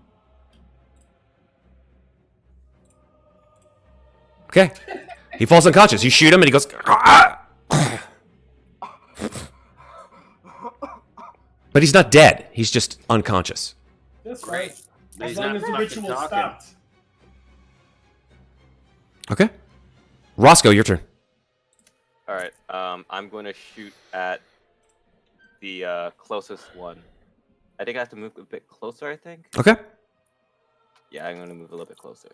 Okay. He falls unconscious. You shoot him and he goes... But he's not dead. He's just unconscious. That's right. But As he's long not as the fucking ritual talking. stopped. Okay. Roscoe, your turn. All right. I'm going to shoot at the closest one. I think I have to move a bit closer. I think. Okay. Yeah, I'm going to move a little bit closer.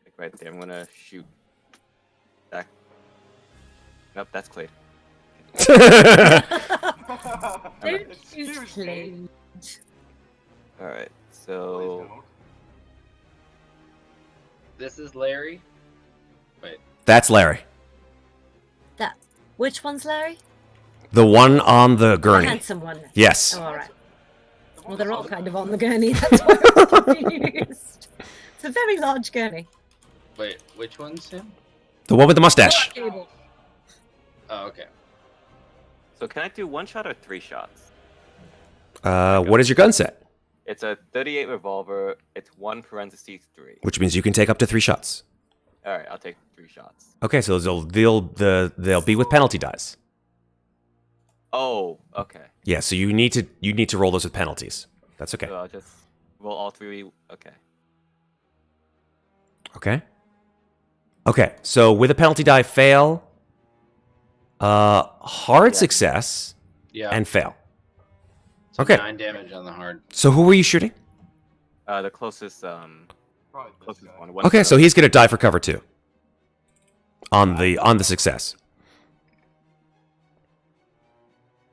Like right there. I'm going to shoot. That. Nope, that's Clade. Don't shoot Clade. All right. So. This is Larry. Wait. That's Larry. Which one's Larry? The one on the The gurney. handsome one. Yes. Oh, all right. Well, they're all kind of on the gurney. That's why I'm confused. It's a very large gurney. Wait, which one's him? The one with the mustache. Cable. Oh, okay. So can I do 1 shot or 3 shots? What is your gun set? It's a 38 revolver. It's 1 parentheses 3. Which means you can take up to 3 shots. All right, I'll take 3 shots. Okay, so they'll be with penalty dice. Oh, okay. Yeah, so you need to roll those with penalties. That's okay. So I'll just roll all 3. Okay. Okay. Okay, so with a penalty die, fail, hard success, Yeah. and fail. So Okay. 9 damage on the hard. So who were you shooting? The closest Probably this closest guy. one. Okay, so he's gonna die for cover too. On the success.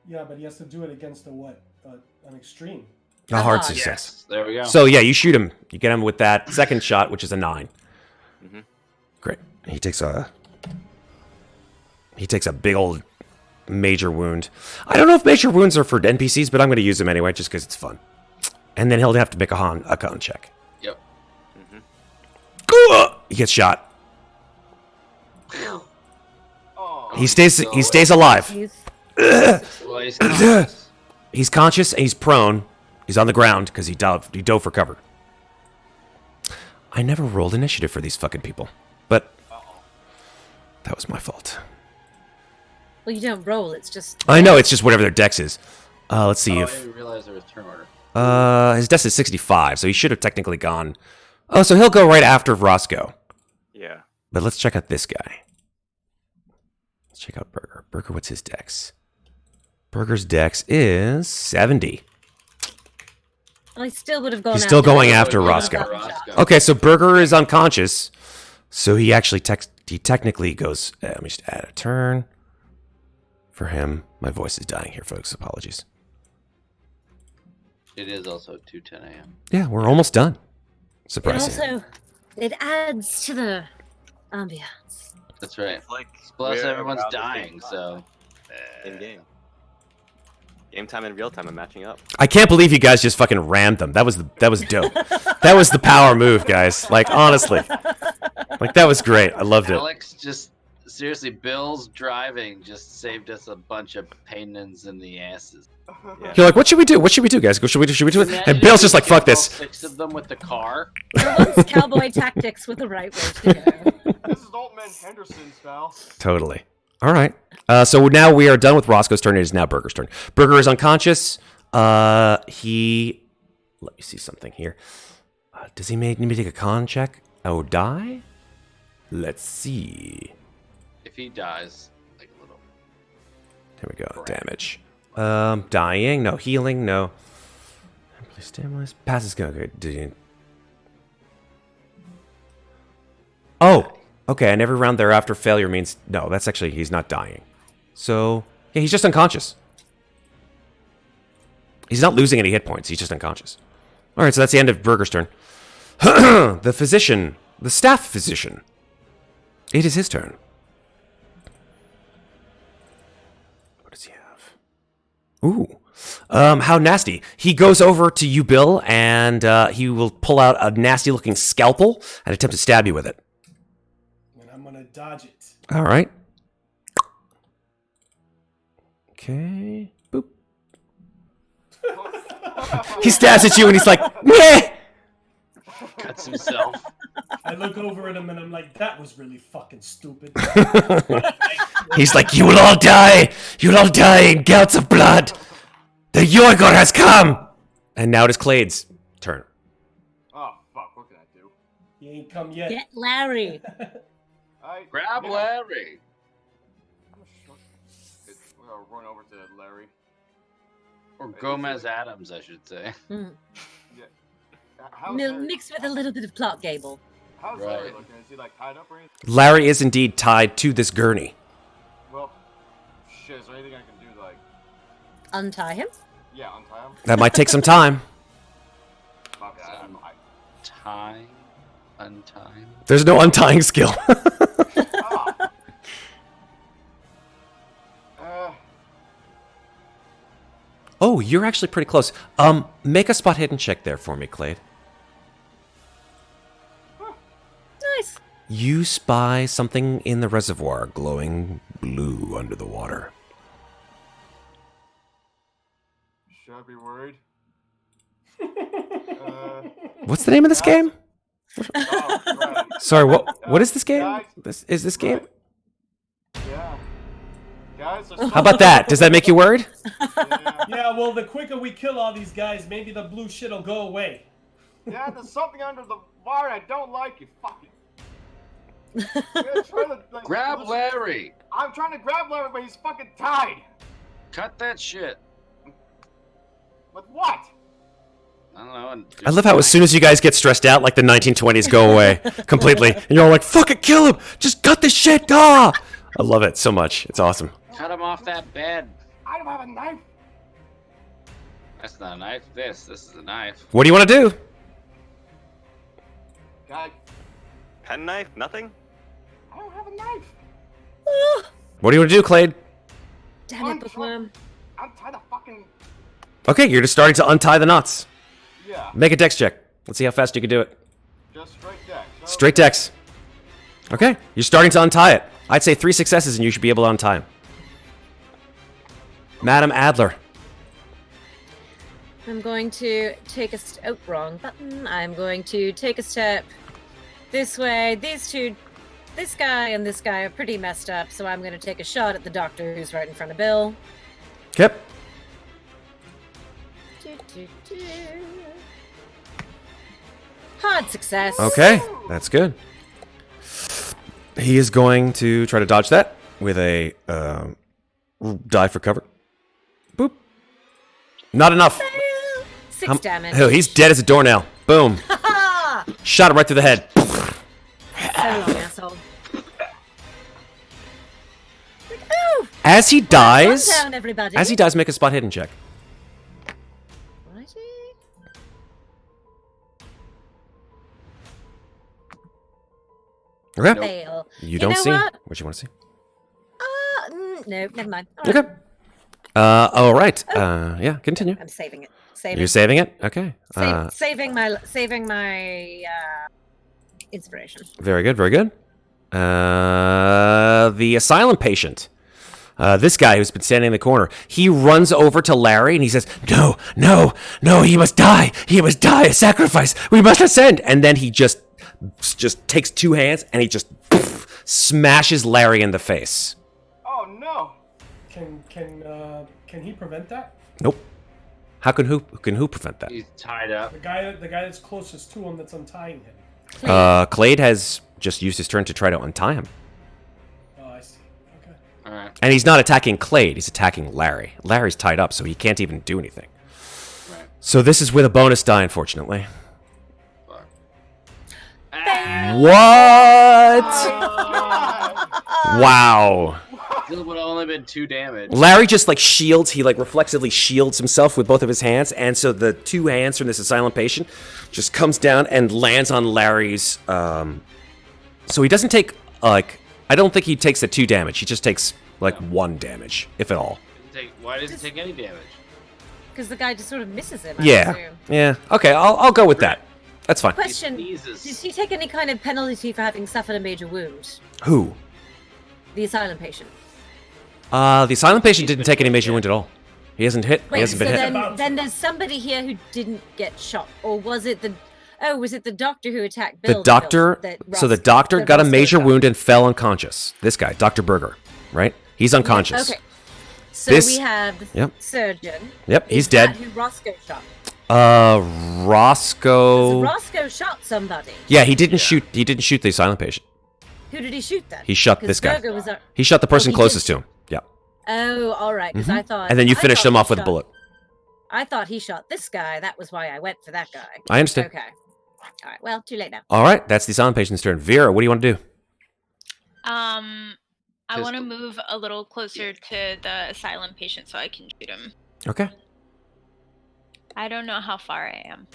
Yeah, but he has to do it against a what? An extreme. A hard Ah, success. Yes. There we go. So yeah, you shoot him. You get him with that second shot, which is a 9. Mhm. Great. He takes a big old major wound. I don't know if major wounds are for NPCs, but I'm going to use them anyway, just because it's fun. And then he'll have to make a con check. Yep. He gets shot. Oh, He stays alive. He's Well, he's conscious. He's conscious and he's prone. He's on the ground because he dove for cover. I never rolled initiative for these fucking people, but that was my fault. well, you don't roll. It's just. I know, it's just whatever their dex is. Let's see I if didn't realize there was turn order. his dex is 65, so he should have technically gone. Oh, so he'll go right after Roscoe. Yeah. But let's check out this guy. Let's check out Berger. Berger, what's his dex? Berger's dex is 70. Well, he still would have gone. He's still after going him. after He Roscoe. would have gotten shot. Okay, so Berger is unconscious, so he actually technically goes. Let me just add a turn for him. My voice is dying here, folks. Apologies. It is also 2:10 a.m. Yeah, we're almost done. And Surprising. also, it adds to the ambiance. That's right. It's like Plus, we're everyone's around the same dying, time. so. In game. Game time and real time are matching up. I can't believe you guys just fucking rammed them. That was dope. That was the power move, guys. Like honestly, like that was great. I loved it. Alex just seriously, Bill's driving just saved us a bunch of pain-ins in the asses. Yeah. You're like, what should we do? What should we do, guys? Should we do it? Imagine And Bill's if just we like, fuck killed all this. 6 of them with the car. For once, cowboy tactics with the right way to go. this is Old Man Henderson style. Totally. All right. So now we are done with Roscoe's turn. It is now Berger's turn. Berger is unconscious. Let me see something here. Does he need me to take a con check? Oh, die? Let's see. If he dies, like a little. There we go. Correct. Damage. Dying. No. Healing. No. Please stimulus. Passes go. Okay. Oh. Okay. And every round thereafter, failure means no. That's actually he's not dying. So yeah, he's just unconscious. He's not losing any hit points. He's just unconscious. All right. So that's the end of Berger's turn. The physician, the staff physician. It is his turn. What does he have? Ooh, How nasty. He goes over to you, Bill, and he will pull out a nasty-looking scalpel and attempt to stab you with it. And I'm gonna dodge it. All right. Okay. Boop. He stabs at you, and he's like, meh! Cuts himself. I look over at him and I'm like, that was really fucking stupid. He's like, you will all die! You will all die in gouts of blood! The loigor has come! And now it is Clade's turn. Oh fuck! What can I do? He ain't come yet. Get Larry. Grab Larry. We're gonna run over to Larry. Or Gomez Adams, I should say. Mm. How's Larry? Mixed with a little bit of Clark Gable. How's Larry looking? Is he like tied up or anything? Larry is indeed tied to this gurney. Well, shit. Is there anything I can do? Like, Untie him. yeah, untie him. That might take some time. Okay, Untie. There's no untying skill. Oh, you're actually pretty close. Make a spot hidden check there for me, Clade. Nice. You spy something in the reservoir glowing blue under the water. Should I be worried? What's the name of this game? Oh, right. Sorry, what is this game? Guys, Is this game? Yeah. Guys, How about that? Does that make you worried? Yeah, well, the quicker we kill all these guys, maybe the blue shit'll go away. Yeah, there's something under the wire I don't like, you fucking... Grab Larry. I'm trying to grab Larry, but he's fucking tied. Cut that shit. With what? I don't know. I love how as soon as you guys get stressed out, like the 1920s go away completely. And you're all like, fucking kill him! Just cut this shit! Ah! I love it so much. It's awesome. Cut him off that bed. I don't have a knife. That's not a knife. This is a knife. What do you want to do? Guy, Pen knife? Nothing? I don't have a knife. What do you want to do, Clade? Damn it, bookworm. Untie the fucking... Okay, you're just starting to untie the knots. Yeah. Make a dex check. Let's see how fast you can do it. Just straight deck. So... Straight dex. Okay, you're starting to untie it. I'd say 3 successes and you should be able to untie him. Madam Adler. I'm going to take a wrong button. I'm going to take a step this way. These two, this guy and this guy are pretty messed up, so I'm going to take a shot at the doctor who's right in front of Bill. Yep. Hard success. Okay, that's good. He is going to try to dodge that with a die for cover. Boop. Not enough. 6 damage. Oh, he's dead as a doornail. Boom. Shot him right through the head. So long, asshole. Like, ooh, As he dies, calm down, everybody. make a spot hidden check. Righty. Okay. Fail. You don't know see what? you want to see. No, never mind. All right. Okay. All right. Yeah, continue. I'm saving it. You're saving it? Okay. Saving my inspiration. Very good, very good. The asylum patient. This guy who's been standing in the corner. He runs over to Larry and he says, No, he must die. He must die, a sacrifice. We must ascend. And then he just takes 2 hands and he just smashes Larry in the face. Oh no! Can he prevent that? Nope. How can who prevent that? He's tied up. The guy that's closest to him that's untying him. Clade has just used his turn to try to untie him. Oh, I see. Okay. All right. And he's not attacking Clade, he's attacking Larry. Larry's tied up, so he can't even do anything. Right. So this is with a bonus die, unfortunately. Fuck. What? Wow. Still would have only been 2 damage. Larry just shields, he reflexively shields himself with both of his hands, and so the 2 hands from this asylum patient just comes down and lands on Larry's, so he doesn't take, I don't think he takes the 2 damage, he just takes, 1 damage, if at all. Why does it take any damage? because the guy just sort of misses him. I Yeah. assume. Yeah. Okay, I'll go with that. That's fine. Question: He Did sneezes. he take any kind of penalty for having suffered a major wound? Who? The asylum patient. The asylum patient didn't take any major wound at all. He hasn't hit. He Wait, hasn't so been hit. then there's somebody here who didn't get shot, or was it the? Oh, was it the doctor who attacked The Bill? doctor. So the doctor got a major Roscoe wound and fell unconscious. This guy, Dr. Berger, right? He's unconscious. Okay. So This- we have the Yep. surgeon. Yep, he's Is that dead. Who Roscoe shot? Roscoe. Roscoe shot somebody. Yeah, he didn't shoot. He didn't shoot the asylum patient. Who did he shoot then? He shot 'Cause this guy. Berger was He shot the person he closest did- to him. Yeah. Oh, all right. Because I thought. And then you I finished thought him he off with a shot- bullet. I thought he shot this guy. That was why I went for that guy. I understand. Okay. All right. Well, too late now. All right, that's the asylum patient's turn. Vera, what do you want to do? I want to move a little closer to the asylum patient so I can shoot him. Okay. I don't know how far I am.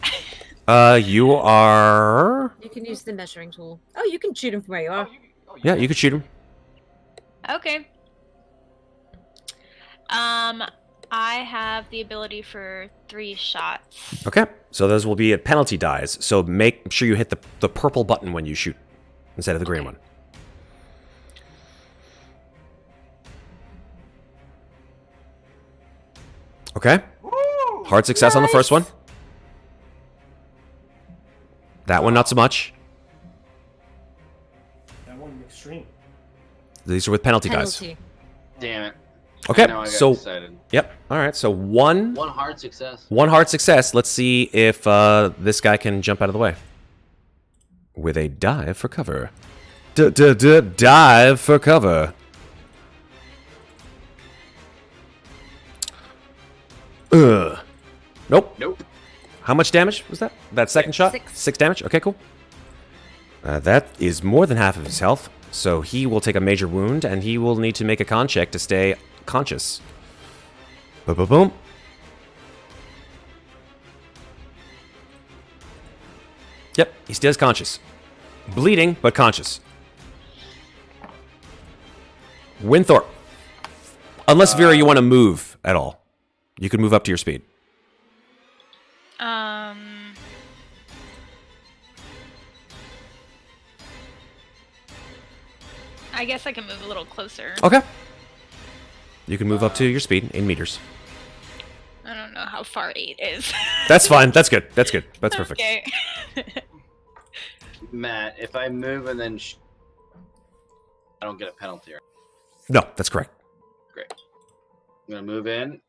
You are. You can use the measuring tool. Oh, you can shoot him from where you are. Yeah, you could shoot him. Okay. I have the ability for 3 shots. Okay, so those will be at penalty dies. So make sure you hit the purple button when you shoot instead of the green one. Okay. Woo! Hard success on the first one. That one, not so much. That one extreme. These are with penalty dice. Penalty. Damn it. Okay, Now I got so excited. yep. All right, so one One hard success. hard success. Let's see if this guy can jump out of the way with a dive for cover. Dive for cover. Nope. Nope. How much damage was that? That second shot? 6. 6 damage? Okay, cool. That is more than half of his health, so he will take a major wound, and he will need to make a con check to stay conscious. Boom, boom, boom. Yep, he stays conscious. Bleeding, but conscious. Winthorp. Unless, Vera, you want to move at all. You can move up to your speed. I guess I can move a little closer. Okay. You can move up to your speed in meters. I don't know how far 8 is. That's fine. That's good. That's good. That's perfect. Okay. Matt, if I move and then I don't get a penalty. Right? No, that's correct. Great. I'm gonna move in.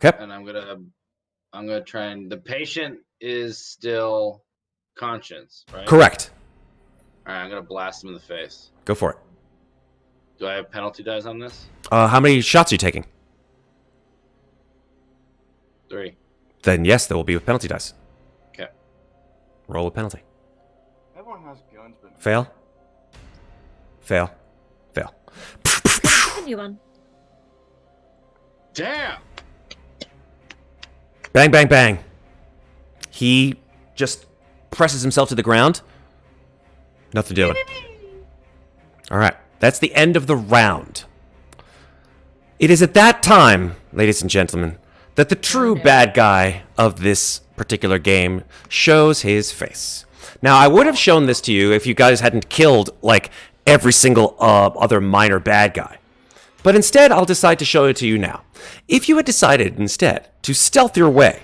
Okay. And I'm gonna try and the patient is still conscious, right? Correct. All right, I'm gonna blast him in the face. Go for it. Do I have penalty dice on this? How many shots are you taking? 3. Then yes, there will be with penalty dice. Okay. Roll with penalty. Everyone has guns, but Fail. Fail. Fail. Continue on. Damn. Bang, bang, bang. He just presses himself to the ground. Nothing doing. All right. That's the end of the round. It is at that time, ladies and gentlemen, that the true bad guy of this particular game shows his face. Now, I would have shown this to you if you guys hadn't killed, like, every single other minor bad guy. But instead, I'll decide to show it to you now. If you had decided instead to stealth your way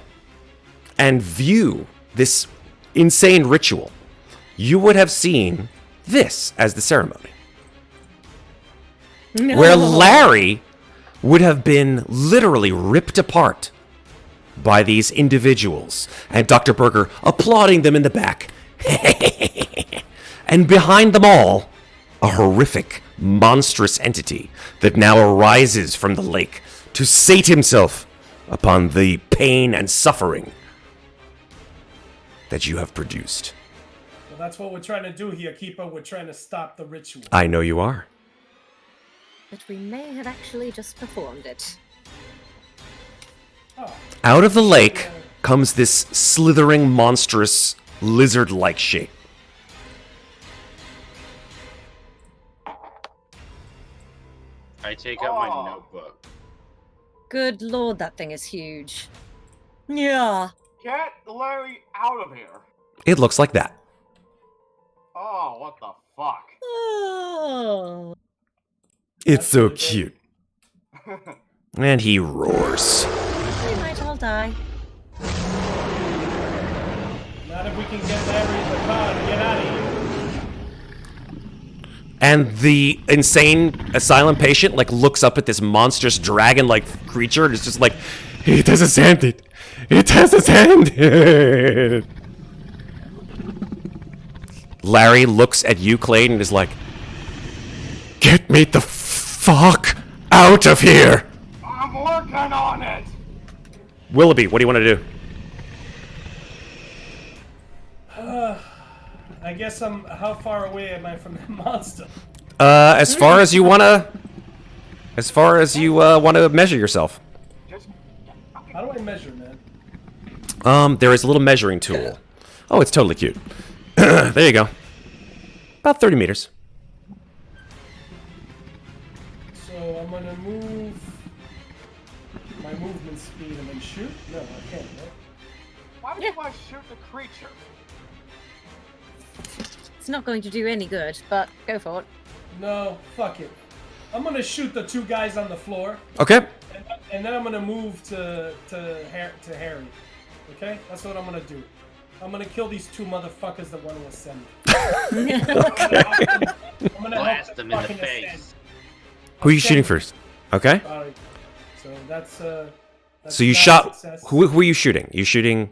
and view this insane ritual, you would have seen this as the ceremony. No. Where Larry would have been literally ripped apart by these individuals, and Dr. Berger applauding them in the back. And behind them all, a horrific, monstrous entity that now arises from the lake to sate himself upon the pain and suffering that you have produced. Well, that's what we're trying to do here, Keeper. We're trying to stop the ritual. I know you are. But we may have actually just performed it. Oh, Out of the lake comes this slithering, monstrous, lizard-like shape. I take out my notebook. Good lord, that thing is huge. Yeah. Get Larry out of here. It looks like that. Oh, what the fuck? Oh. It's so cute. And he roars. We might all die. Not if we can get Larry in the car and get out of here. And the insane asylum patient like looks up at this monstrous dragon-like creature and is just like, it has ascended. It has ascended. Larry looks at you, Clade, and is like, get me the fuck out of here. I'm working on it. Willoughby, what do you want to do? I guess how far away am I from that monster? As far as you wanna measure yourself. How do I measure, man? There is a little measuring tool. Oh, it's totally cute. There you go. About 30 meters. So I'm gonna move my movement speed and then shoot? No, I can't, right? Why would you want to shoot the creature? It's not going to do any good, but go for it. No, fuck it. I'm gonna shoot the two guys on the floor, Okay. and then I'm gonna move to Harry. Okay, that's what I'm gonna do. I'm gonna kill these two motherfuckers that want to ascend. I'm gonna Blast them in the fucking face. ascend. Who are you shooting first? Okay. Alright. So that's So you not shot. success. Who are you shooting? You shooting?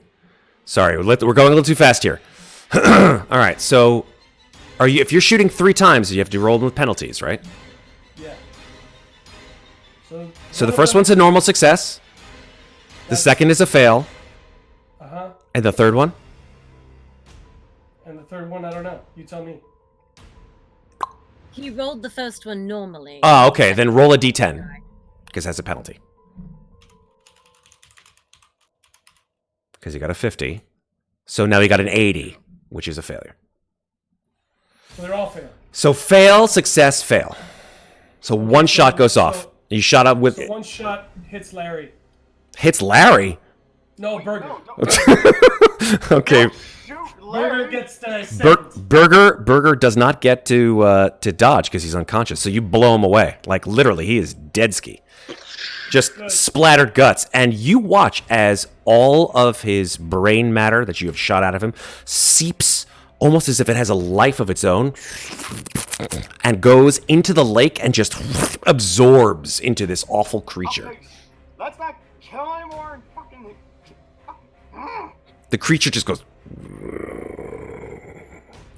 Sorry, we're going a little too fast here. All right. So, are you? If you're shooting 3 times, you have to roll them with penalties, right? Yeah. So the first one's a normal success. The second is a fail. Uh-huh. And the third one? And the third one, I don't know. You tell me. He rolled the first one normally. Oh, okay. Then roll a d10 because that's a penalty. Because you got a 50. So now you got an 80, which is a failure. So they're all fail. So fail, success, fail. So one shot goes off. You shot up with... So one shot hits Larry. Hits Larry? No, Berger. Okay. Berger gets the second. Berger does not get to dodge because he's unconscious. So you blow him away. Like literally, he is dead ski. Just splattered guts. And you watch as all of his brain matter that you have shot out of him seeps almost as if it has a life of its own and goes into the lake and just absorbs into this awful creature. Okay, let's not kill anymore and fucking... The creature just goes...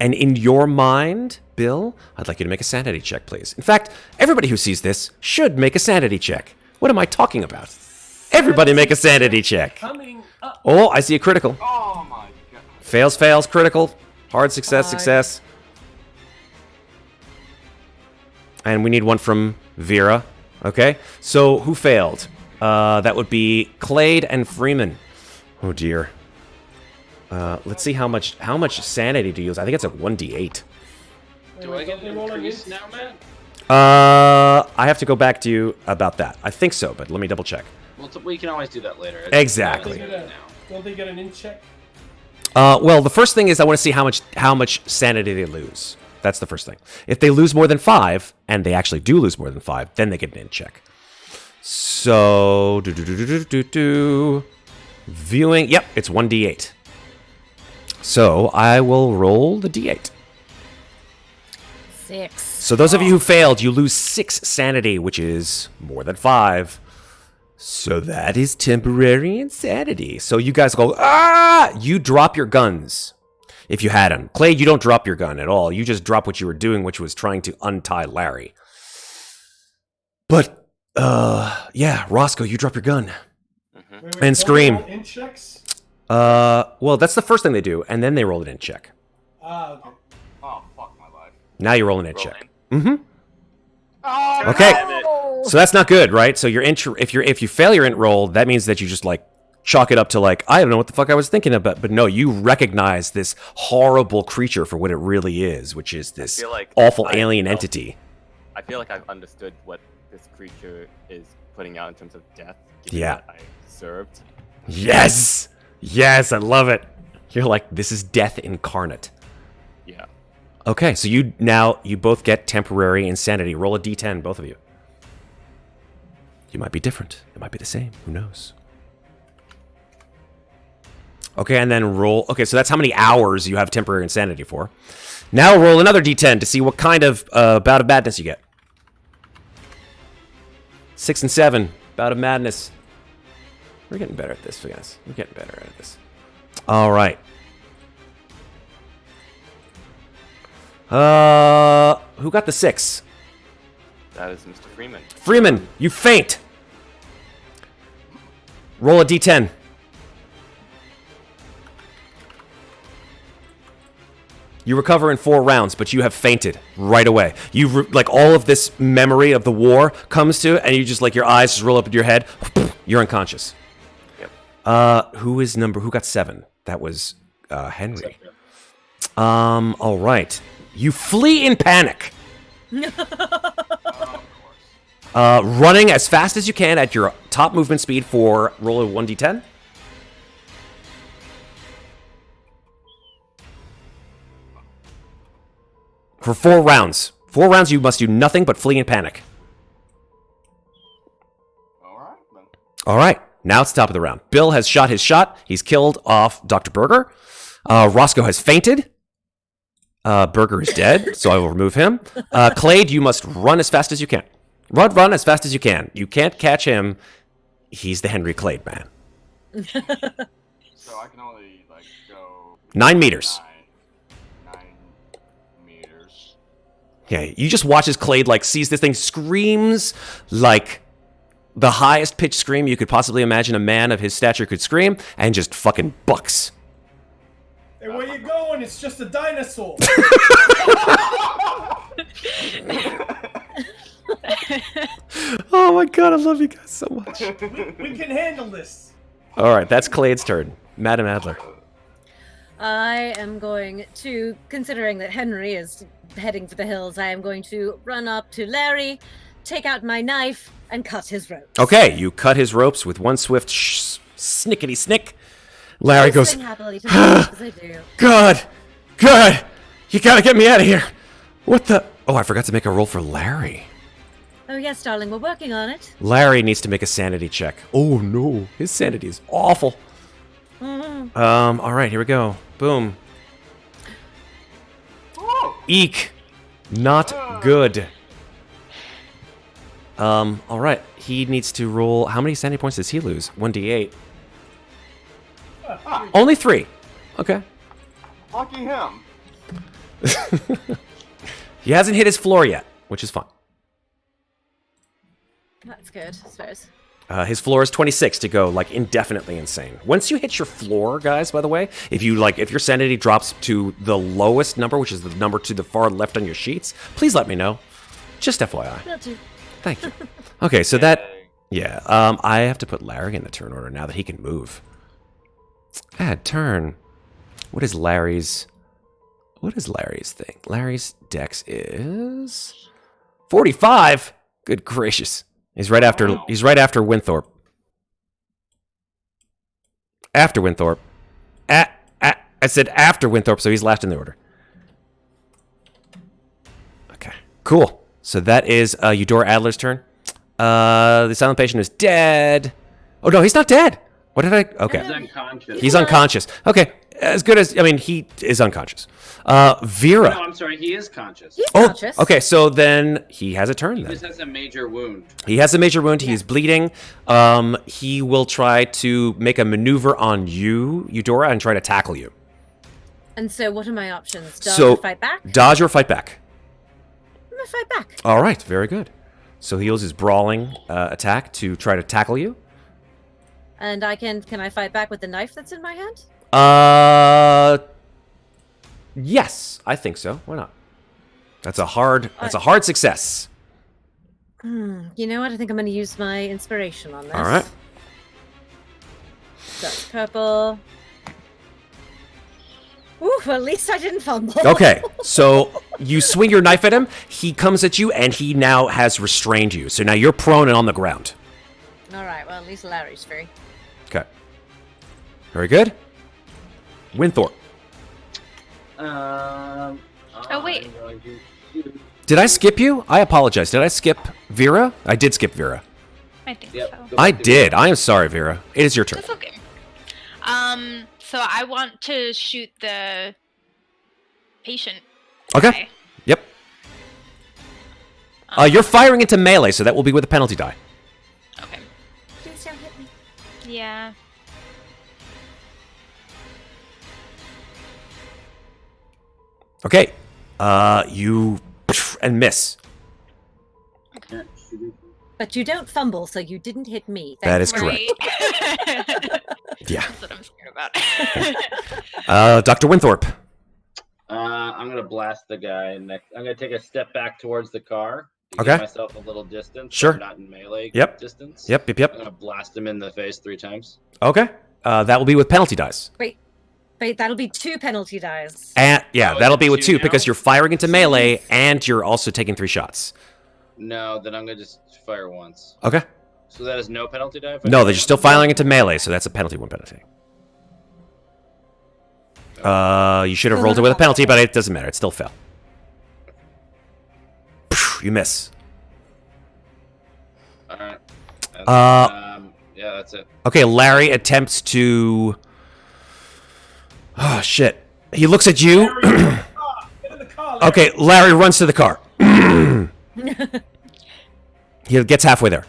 And in your mind, Bill, I'd like you to make a sanity check, please. In fact, everybody who sees this should make a sanity check. What am I talking about? Everybody make a sanity check. Coming up. Oh, I see a critical. Oh my god. Fails, fails, critical. Hard success, success. And we need one from Vera. Okay, so who failed? That would be Clade and Freeman. Oh dear. Let's see how much sanity do you use. I think it's a 1d8. Do I get an increase now, Matt? I have to go back to you about that. I think so, but let me double check. Well, we can always do that later. Exactly. Don't they get an in check? Well, the first thing is I want to see how much sanity they lose. That's the first thing. If they lose more than 5, and they actually do lose more than 5, then they get an in check. So, viewing. Yep, it's 1d8. So I will roll the d8. 6. So those of you who failed, you lose 6 sanity, which is more than 5. So that is temporary insanity. So you guys go, ah! You drop your guns. If you had them. Clade, you don't drop your gun at all. You just drop what you were doing, which was trying to untie Larry. But, yeah, Roscoe, you drop your gun. And scream. In checks? Well, that's the first thing they do, and then they roll an in check. Ah, okay. Oh, fuck my life. Now you roll an in check. Mm-hmm. Oh, Okay. no! So that's not good, right? So your if you fail your int roll, that means that you just like chalk it up to like, I don't know what the fuck I was thinking about. But no, you recognize this horrible creature for what it really is, which is this awful alien entity. I feel like I've understood what this creature is putting out in terms of death. Yeah. That I served. Yes! Yes, I love it. You're like, this is death incarnate. Yeah. Okay, so you both get temporary insanity. Roll a d10, both of you. You might be different. It might be the same. Who knows? Okay, and then roll. Okay, so that's how many hours you have temporary insanity for. Now roll another d10 to see what kind of bout of madness you get. 6 and 7. Bout of madness. We're getting better at this, guys. We're getting better at this. All right. Who got the 6? That is Mr. Freeman. Freeman, you faint. Roll a d10. You recover in 4 rounds, but you have fainted right away. Like all of this memory of the war comes to, and you just like your eyes just roll up in your head. You're unconscious. Yep. Who got 7? That was Henry. All right. You flee in panic. Running as fast as you can at your top movement speed for roll a 1d10. For 4 rounds. 4 rounds you must do nothing but flee in panic. All right. Now it's the top of the round. Bill has shot his shot. He's killed off Dr. Berger. Roscoe has fainted. Berger is dead, so I will remove him. Clade, you must run as fast as you can. Run as fast as you can. You can't catch him. He's the Henry Clade man. So I can only like go 9 meters. 9 meters. Yeah, you just watch as Clade like sees this thing, screams like the highest pitched scream you could possibly imagine a man of his stature could scream, and just fucking bucks. Hey, where you going? It's just a dinosaur. Oh my god, I love you guys so much. We can handle this. All right, that's Clade's turn. Madam Adler. I am going to, considering that Henry is heading for the hills, I am going to run up to Larry, take out my knife, and cut his ropes. Okay, you cut his ropes with one swift snickety snick. Larry goes, happily to as I do. God, you gotta get me out of here. What the? Oh, I forgot to make a roll for Larry. Oh yes, darling, we're working on it. Larry needs to make a sanity check. Oh no, his sanity is awful. Mm-hmm. All right, here we go. Boom. Eek. Not good. All right, he needs to roll. How many sanity points does he lose? 1d8. Only 3. Okay. Lucky him. He hasn't hit his floor yet, which is fine. That's good, I suppose. His floor is 26 to go like indefinitely insane. Once you hit your floor, guys, by the way, if your sanity drops to the lowest number, which is the number to the far left on your sheets, please let me know. Just FYI. Will do. Thank you. Okay, so yeah, I have to put Larry in the turn order now that he can move. Add turn. What is Larry's thing? Larry's dex is 45. Good gracious. He's right after Winthorp. After Winthorp. I said after Winthorp, so he's last in the order. Okay. Cool. So that is Eudora Adler's turn. The silent patient is dead. Oh no, he's not dead. What did I? Okay. He's unconscious. He's unconscious. Okay. As good as, I mean, he is unconscious. Vera. No, I'm sorry, he is conscious. He's conscious. Okay, so then he has a turn He then. just has a major wound. He has a major wound. He's bleeding. He will try to make a maneuver on you, Eudora, and try to tackle you. And so what are my options? Dodge So, or fight back? Dodge or fight back. I'm gonna fight back. All right, very good. So he uses his brawling attack to try to tackle you. And can I fight back with the knife that's in my hand? Yes, I think so. Why not? That's a hard success. You know what? I think I'm going to use my inspiration on this. All right. That's purple. Ooh, well, at least I didn't fumble. Okay, so you swing your knife at him. He comes at you, and he now has restrained you. So now you're prone and on the ground. All right. Well, at least Larry's free. Okay. Very good. Winthorp. Oh wait. Did I skip you? I apologize. Did I skip Vera? I did skip Vera. I think Yep. so. I did. I am sorry, Vera. It is your turn. That's okay. So I want to shoot the patient. Okay. guy. Yep. You're firing into melee, so that will be with a penalty die. Okay. Please don't hit me. Yeah. Okay. You and miss. But you don't fumble, so you didn't hit me. That is Thank you. correct. Yeah. That's what I'm scared about. Dr. Winthorp. I'm gonna blast the guy next. I'm gonna take a step back towards the car. To Okay. Give myself a little distance. So Sure. I'm not in melee Yep. distance. Yep. I'm gonna blast him in the face 3 times. Okay. That will be with penalty dice. Wait, that'll be 2 penalty dies. And yeah, Oh, that'll is be it with 2 2 because now? you're firing into melee and you're also taking 3 shots. No, then I'm gonna just fire once. Okay. So that is no penalty die. If I No, fire that you're still once? firing into melee, so that's a penalty 1 penalty. You should have rolled it with a penalty, but it doesn't matter. It still fell. You miss. All right. Yeah, that's it. Okay, Larry attempts to. Oh shit! He looks at you. Larry, get in the car, Larry. Okay, Larry runs to the car. He gets halfway there.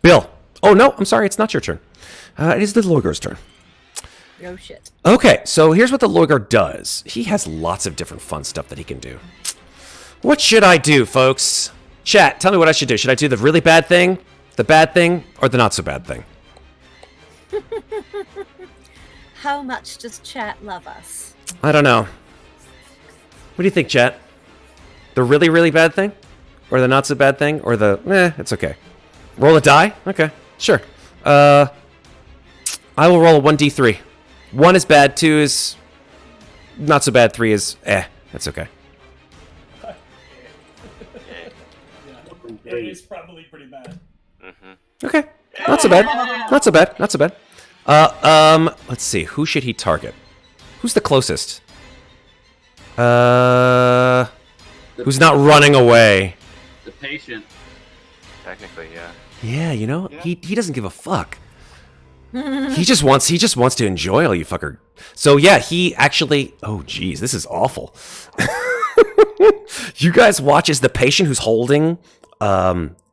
Bill. Oh no, I'm sorry. It's not your turn. It is the loigor's turn. Oh shit. Okay, so here's what the loigor does. He has lots of different fun stuff that he can do. What should I do, folks? Chat, tell me what I should do. Should I do the really bad thing, the bad thing, or the not so bad thing? How much does chat love us? I don't know. What do you think, chat? The really, really bad thing? Or the not so bad thing? Or the, it's okay. Roll a die? Okay, sure. I will roll a 1d3. 1 is bad, 2 is not so bad, 3 is that's okay. Yeah, it's probably pretty bad. Okay, not so bad. Not so bad. Not so bad. Let's see. Who should he target? Who's the closest? Who's not running away? The patient. Technically, yeah. Yeah, you know, he doesn't give a fuck. He just wants to enjoy all you fucker. So yeah, he actually. Oh geez, this is awful. You guys watch as the patient who's holding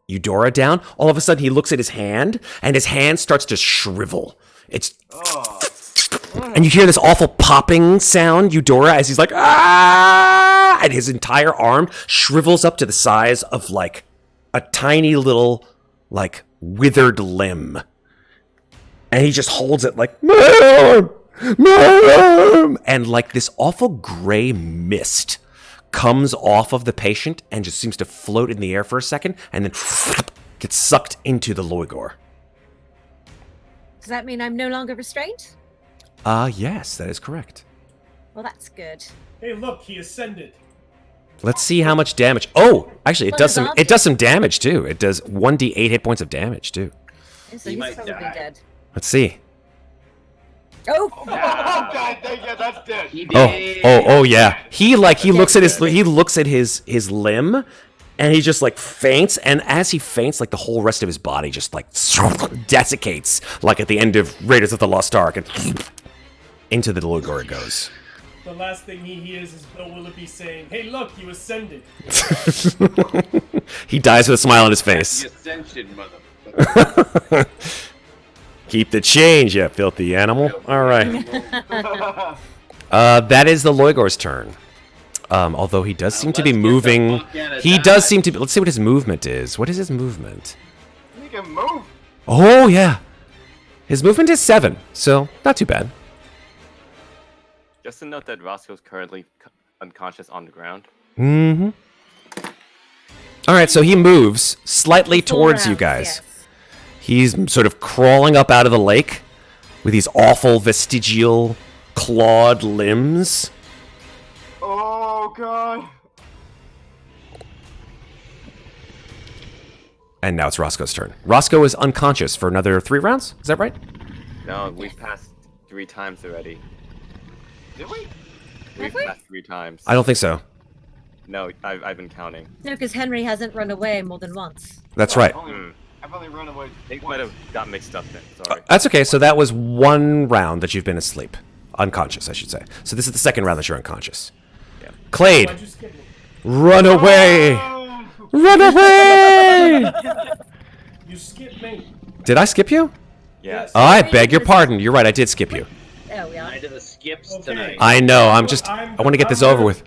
Eudora down. All of a sudden, he looks at his hand, and his hand starts to shrivel. And you hear this awful popping sound, Eudora, as he's like, ah! And his entire arm shrivels up to the size of like a tiny little like withered limb. And he just holds it like, Mom! Mom! And like this awful gray mist comes off of the patient and just seems to float in the air for a second and then gets sucked into the loigor. Does that mean I'm no longer restrained? Yes, that is correct. Well, that's good. Hey, look, he ascended. Let's see how much damage. Oh, actually, Well, it does some damage too. It does 1d8 hit points of damage too. So He he's might probably die. dead. Let's see. Oh! Oh, God, yeah, that's dead. He did. Oh yeah. He looks at his limb, and he just like faints. And as he faints, like the whole rest of his body just like desiccates, like at the end of Raiders of the Lost Ark, and into the loigor it goes. The last thing he hears is Bill Willoughby saying, "Hey, look, you ascended." He dies with a smile on his The face. ascension, motherfucker. Keep the change, you filthy animal. All right. That is the loigor's turn. Although he does seem to be Let's get the moving. fuck out of He Dodge. does seem to be. Let's see what his movement is. What is his movement? He can move. Oh, yeah. His movement is 7, so not too bad. Just to note that Roscoe's currently unconscious on the ground. Mm-hmm. All right, so he moves slightly Full towards you round, guys. yes. He's sort of crawling up out of the lake with these awful vestigial clawed limbs. Oh, God. And now it's Roscoe's turn. Roscoe is unconscious for another 3 rounds. Is that right? No, we've passed 3 times already. Did we? We've we? passed 3 times. I don't think so. No, I've been counting. No, because Henry hasn't run away more than once. That's right. I've only run away. They might have got mixed up then. Sorry. That's okay. So that was 1 round that you've been asleep. Unconscious, I should say. So this is the 2nd round that you're unconscious. Yeah. Clade, Why'd you skip me? run away! Run away! You skipped me. Did I skip you? Yes. Oh, I beg your pardon. You're right. I did skip you. There we are. Night of the skips Okay. tonight. I know. I want to get this over with.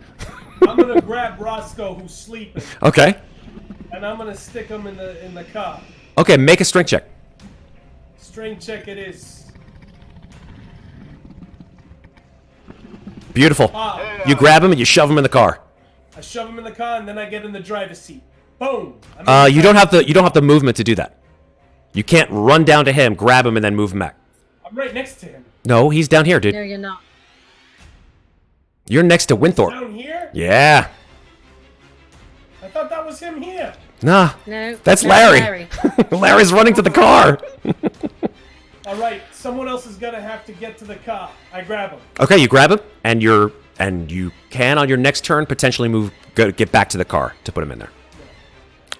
I'm gonna grab Roscoe, who's sleeping, Okay. and I'm gonna stick him in the car. Okay, make a strength check. Strength check it is. Beautiful. Ah, You grab him and you shove him in the car. I shove him in the car and then I get in the driver's seat. Boom. I'm in the You car. don't have the movement to do that. You can't run down to him, grab him, and then move him back. I'm right next to him. No, he's down here, No, dude. you're not. You're next to Winthorp. Down here? Yeah. I thought that was him here. Nah. No. That's no, Larry. Larry's running to the car. All right, someone else is gonna have to get to the car. I grab him. Okay, you grab him, and you can on your next turn potentially get back to the car to put him in there.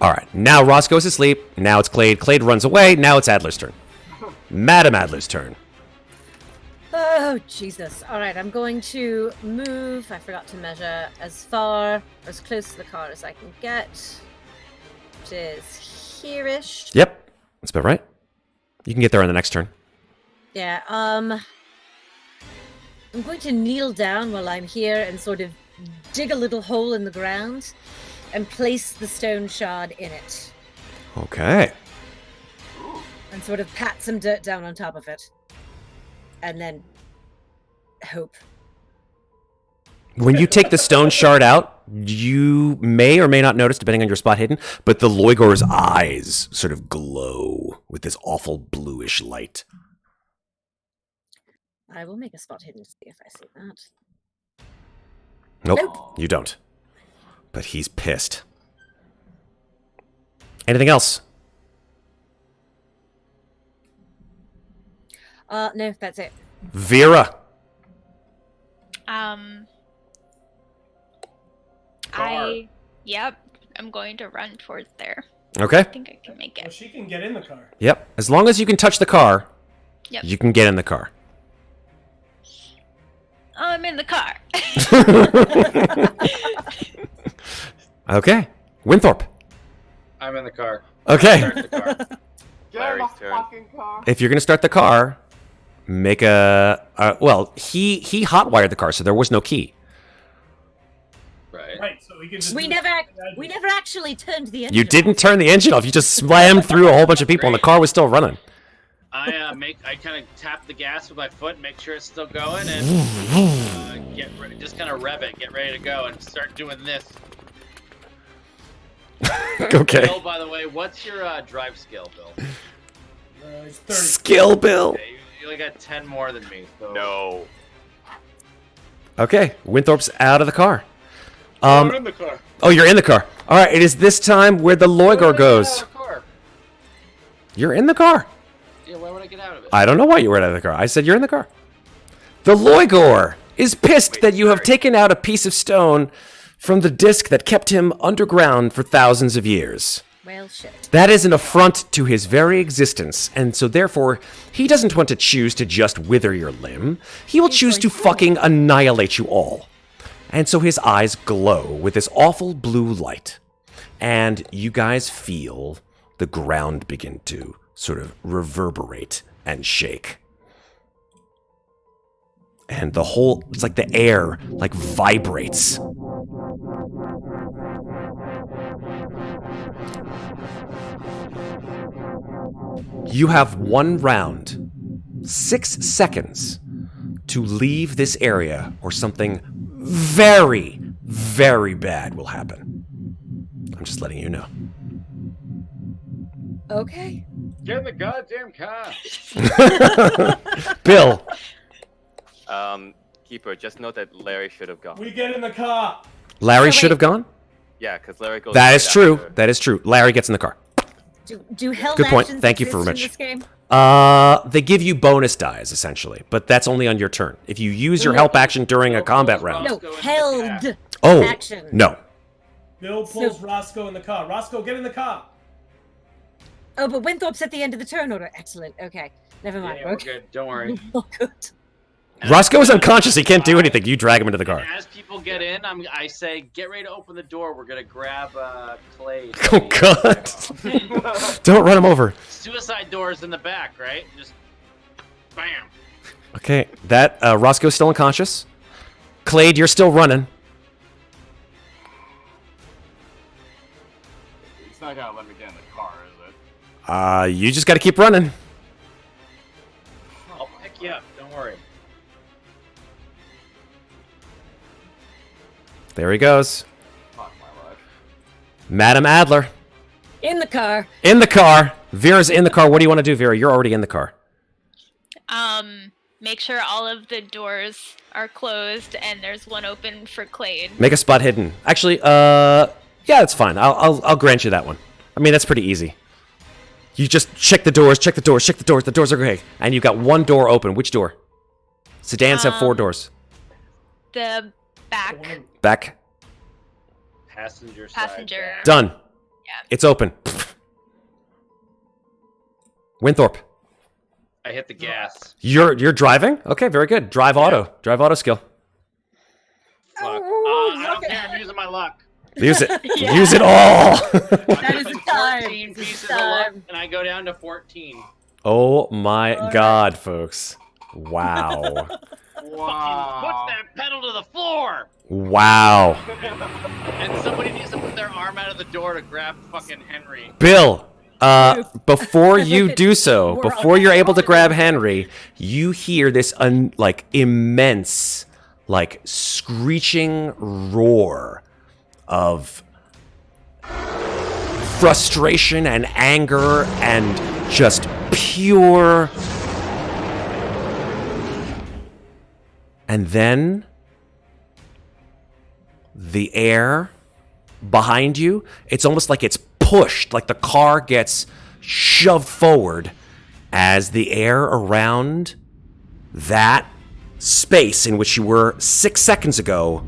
All right, now Roscoe's asleep. Now it's Clade. Clade runs away. Now it's Adler's turn. Madam Adler's turn. Oh, Jesus. All right, I'm going to move. I forgot to measure as close to the car as I can get, which is here-ish. Yep, that's about right. You can get there on the next turn. Yeah, I'm going to kneel down while I'm here and sort of dig a little hole in the ground and place the stone shard in it Okay. and sort of pat some dirt down on top of it. And then hope. When you take the stone shard out, you may or may not notice, depending on your spot hidden, but the loigor's eyes sort of glow with this awful bluish light. I will make a spot hidden to see if I see that. Nope, you don't. But he's pissed. Anything else? No, that's it. Vera. Yep, I'm going to run towards there. Okay. I think I can make Well, it. she can get in the car. Yep. As long as you can touch the car, Yep. you can get in the car. I'm in the car. Okay. Winthorp. I'm in the car. Okay. Start the car. Get in the Larry's turn. fucking car. If you're going to start the car, make a... well, he hotwired the car, so there was no key. Right. Right, so we can just. We do never it. we never actually turned the engine You didn't turn the engine off. You just slammed through a whole bunch of people, and the car was still running. I kind of tap the gas with my foot, make sure it's still going, and just kind of rev it, get ready to go, and start doing this. Okay. Bill, by the way, what's your drive skill, Bill? It's 30. Skill, Bill. Okay, you only got 10 more than me. So. No. Okay. Winthorp's out of the car. I'm in the car. Oh, you're in the car. All right. It is this time where the loigor goes. Car? You're in the car. Yeah, why would I get out of it? I don't know why you were out of the car. I said you're in the car. The loigor is pissed that you have taken out a piece of stone from the disc that kept him underground for thousands of years. Well, shit. That is an affront to his very existence, and so therefore, he doesn't want to choose to just wither your limb. He will choose to fucking annihilate you all. And so his eyes glow with this awful blue light. And you guys feel the ground begin to sort of reverberate and shake. And the whole, it's like the air, like vibrates. You have 1 round, 6 seconds to leave this area or something very, very bad will happen. I'm just letting you know. Okay. Get in the goddamn car. Bill. Keeper, just note that Larry should have gone. We get in the car. Larry Oh, should have wait. gone? Yeah, because Larry goes. That right is true. after. That is true. Larry gets in the car. Do held Good point. actions Thank you for exist in Rich. this game? They give you bonus dice, essentially, but that's only on your turn. If you use your help action during a combat round. No, held Oh, action. no. Bill pulls Roscoe in the car. Roscoe, get in the car. Oh, but Winthorp's at the end of the turn order. Excellent. Okay. Never mind. Yeah, we're good. Don't worry. Oh, good. Roscoe is unconscious. He can't do anything. You drag him into the car. And as people get in, I say, get ready to open the door. We're going to grab Clade. Oh, God. Don't run him over. Suicide doors in the back, right? Just bam. Okay, that Roscoe's still unconscious. Clade, you're still running. It's not gonna let me get in the car, is it? You just got to keep running. I'll pick you up. Don't worry. There he goes. Fuck my life. Madam Adler. In the car. In the car. Vera's in the car. What do you want to do, Vera? You're already in the car. Make sure all of the doors are closed and there's one open for Clade. Make a spot hidden. Actually, yeah, that's fine. I'll grant you that one. I mean, that's pretty easy. You just check the doors, check the doors, check the doors. The doors are okay. And you've got one door open. Which door? Sedans have 4 doors. The back. Back. Passenger side. Passenger. back. Done. Yeah. It's open. Winthorp. I hit the gas. You're driving? Okay, very good. Drive auto. Drive auto skill. Fuck. I don't care. I'm using my luck. Use it. Use it all. That is the time. 14 This is pieces of luck, time. and I go down to 14. Oh my God, folks. Wow. Wow. Puts that pedal to the floor! Wow. And somebody needs to put their arm out of the door to grab fucking Henry. Bill, before you do so, before you're able to grab Henry, you hear this immense, screeching roar of frustration and anger and just pure. And then the air behind you, it's almost like it's pushed, like the car gets shoved forward as the air around that space in which you were 6 seconds ago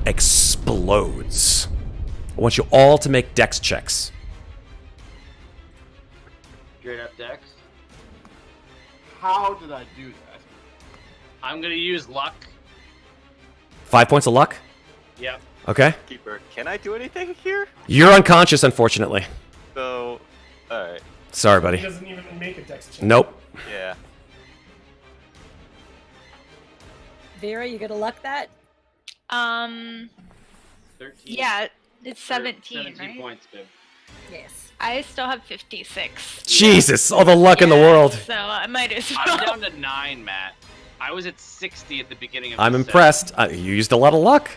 explodes. I want you all to make dex checks. Straight up Dex. How did I do that? I'm gonna use luck. 5 points of luck. Yep. Okay. Keeper, can I do anything here? You're unconscious, unfortunately. So, alright. Sorry, He buddy. doesn't even make a dex check. Nope. Yeah. Vera, you gonna luck that? 13. Yeah, it's Or 17, 17 right? points, babe. Yes. I still have 56. Jesus, all the luck in the Yeah, world. So I might as I'm well. down to 9, Matt. I was at 60 at the beginning of I'm the impressed. You used a lot of luck.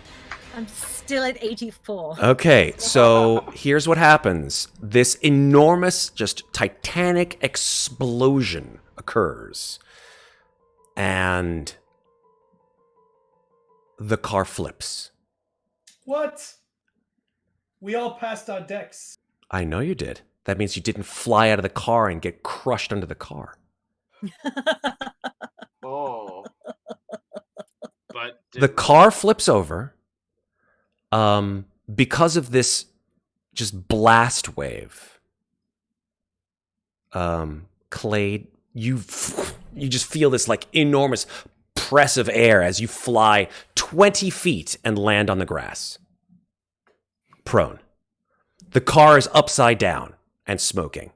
I'm still at 84. Okay, so here's what happens. This enormous, just titanic explosion occurs. And the car flips. What? We all passed our decks. I know you did. That means you didn't fly out of the car and get crushed under the car. Oh. But The car flips over because of this just blast wave. Clade, you just feel this enormous press of air as you fly 20 feet and land on the grass. Prone. The car is upside down and smoking.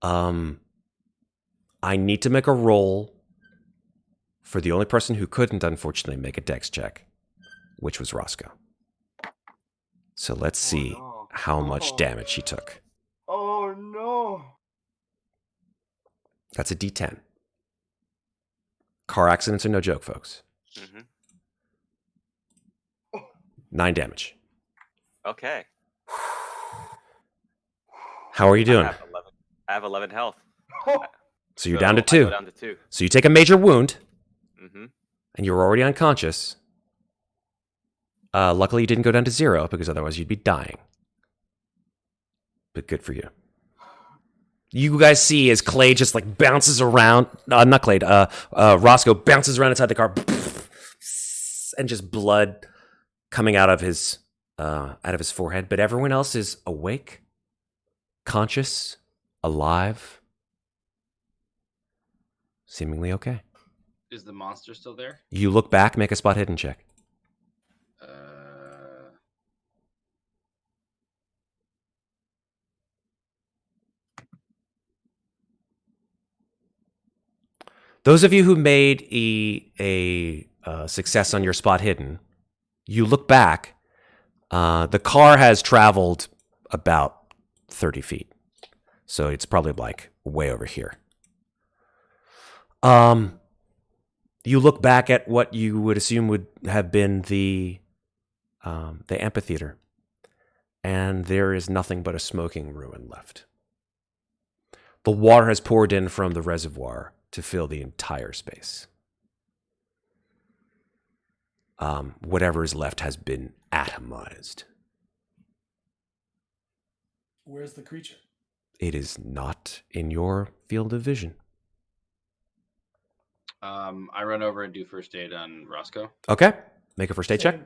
I need to make a roll for the only person who couldn't, unfortunately, make a dex check, which was Roscoe. So let's see no. how much Oh. damage he took. Oh no. That's a D10. Car accidents are no joke, folks. Mm-hmm. 9 damage. Okay. How are you doing? I have 11 health. So you're down to I 2. go down to 2. So you take a major wound, Mm-hmm. and you're already unconscious. Luckily, you didn't go down to 0, because otherwise you'd be dying. but good for you. You guys see as Clade just like bounces around, not Clade, Roscoe bounces around inside the car, and just blood coming out of his forehead. But everyone else is awake, conscious, alive, seemingly okay. Is the monster still there? You look back, make a spot hidden check. Those of you who made a success on your spot hidden, you look back. The car has traveled about 30 feet. So it's probably like way over here. You look back at what you would assume would have been the amphitheater. And there is nothing but a smoking ruin left. The water has poured in from the reservoir to fill the entire space. Whatever is left has been atomized. Where's the creature? It is not in your field of vision. I run over and do first aid on Roscoe. Okay. Make a first aid check.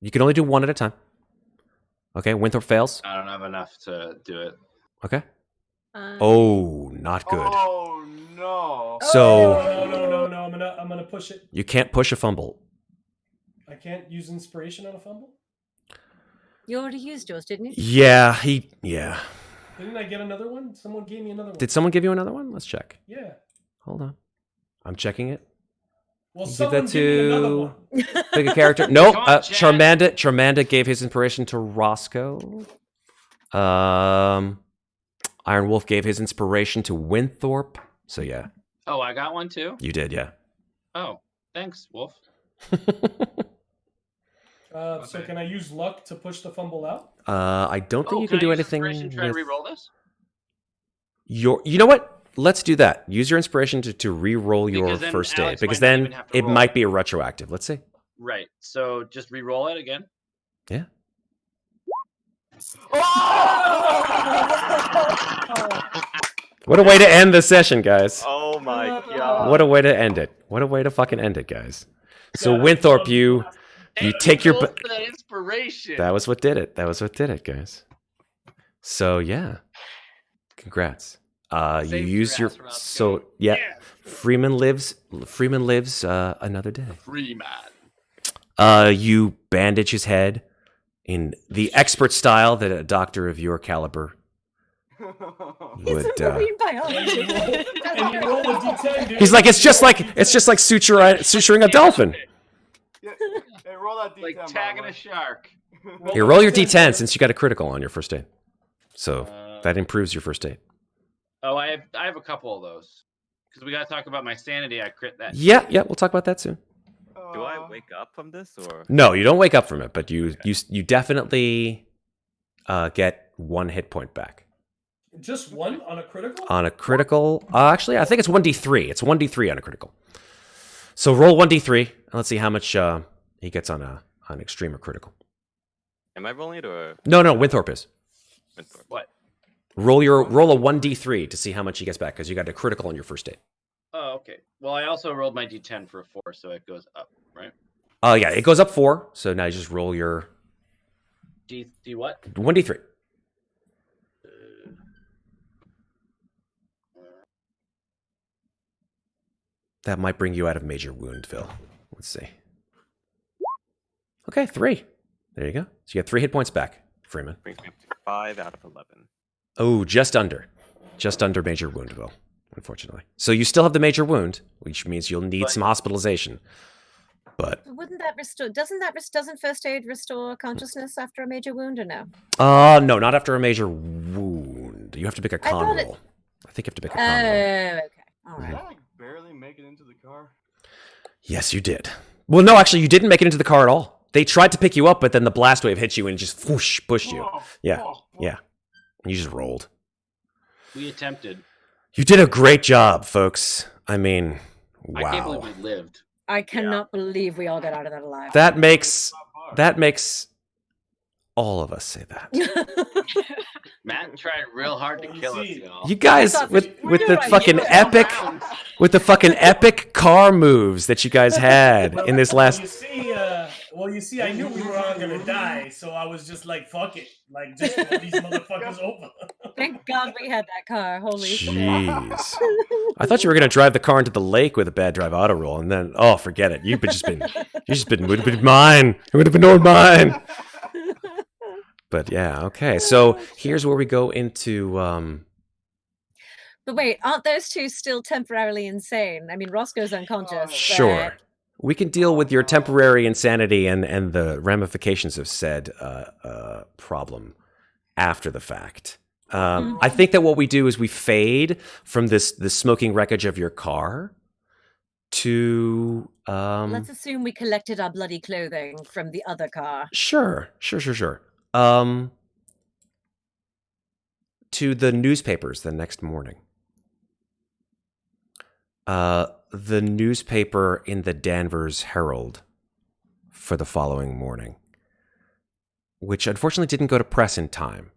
You can only do one at a time. Okay, Winthorp fails. I don't have enough to do it. Okay. Not good. Oh no! So No! I'm gonna push it. you can't push a fumble. I can't use inspiration on a fumble. You already used yours, didn't you? Yeah. Didn't I get another one? Someone gave me another one. Did someone give you another one? Let's check. Yeah. Hold on. I'm checking it. Well, Give someone that give me another to one. pick a character. No, Come on, Chad. Charmanda gave his inspiration to Roscoe. Iron Wolf gave his inspiration to Winthorp. So yeah, Oh, I got one too? you did, yeah. Oh, thanks, Wolf. So can I use luck to push the fumble out? I don't think you can can do I use anything. inspiration to try and with re-roll this? You know what? Let's do that. Use your inspiration to re-roll your Because then first aid, Alex because might not then even have to it roll. might be a retroactive. Let's see. Right. So just re-roll it again. Yeah. What a way to end the session, guys. Oh my god. What a way to end it. What a way to fucking end it, guys. So Yeah, Winthorp, you take your... Roll for that inspiration. That was what did it. That was what did it, guys. So yeah. Congrats. You Saved used your your... ass, Roscoe. So yeah. Yeah. Freeman lives another day. Free man. You bandage his head in the expert style that a doctor of your caliber would. Marine biology. And you roll a d10, dude. He's like, it's just like suturing a dolphin. Yeah, hey, roll that D10. Like by tagging the a way. shark. Here, roll your d10 since you got a critical on your first aid. So Uh, that improves your first aid. Oh, I have a couple of those. Because we got to talk about my sanity. I crit that. Yeah, we'll talk about that soon. Do I wake up from this or? No, you don't wake up from it, but you definitely get 1 hit point back. Just one on a critical? On a critical, actually, I think it's 1d3. It's 1d3 on a critical. So roll 1d3, and let's see how much he gets on an extreme or critical. Am I rolling it or? No, Winthorp is. What? Roll a 1d3 to see how much he gets back, because you got a critical on your first aid. Oh, okay. Well, I also rolled my d10 for a 4, so it goes up, right? Oh, yeah, it goes up 4, so now you just roll your D what? 1d3. That might bring you out of major woundville. Let's see. Okay, 3. There you go. So you get 3 hit points back, Freeman. Brings me up to 5 out of 11. Oh, just under major woundville, unfortunately. So you still have the major wound, which means you'll need some hospitalization. But Wouldn't that restore? Doesn't first aid restore consciousness after a major wound or no? no, not after a major wound. You have to pick a con thought it- roll. I think you have to pick a Oh, con roll. okay. All Did right. I like barely make it into the car? Yes, you did. Well, no, actually, you didn't make it into the car at all. They tried to pick you up, but then the blast wave hit you and just whoosh, pushed you. Oh, Yeah, oh, yeah. You just rolled. We attempted. You did a great job, folks. I mean, I can't believe wow. we lived. I cannot believe we all got out of that alive. That makes all of us say that. Matt tried real hard to Well, you kill us, see- y'all. You guys thought with we with were the right. fucking You were epic around. with the fucking epic car moves that you guys had in this last. Well, you see, I knew we were all gonna die, so I was just like, "Fuck it!" Like, just run these motherfuckers over. Thank God we had that car. Holy shit. Jeez. I thought you were gonna drive the car into the lake with a bad drive auto roll, and then forget it. You've just been would have been mine. It would have been mine. But yeah, okay. So here's where we go into But wait, aren't those two still temporarily insane? I mean, Roscoe's unconscious. Sure. We can deal with your temporary insanity and the ramifications of said problem after the fact. I think that what we do is we fade from the smoking wreckage of your car to... Let's assume we collected our bloody clothing from the other car. Sure. To the newspapers the next morning. The newspaper in the Danvers Herald for the following morning, which unfortunately didn't go to press in time.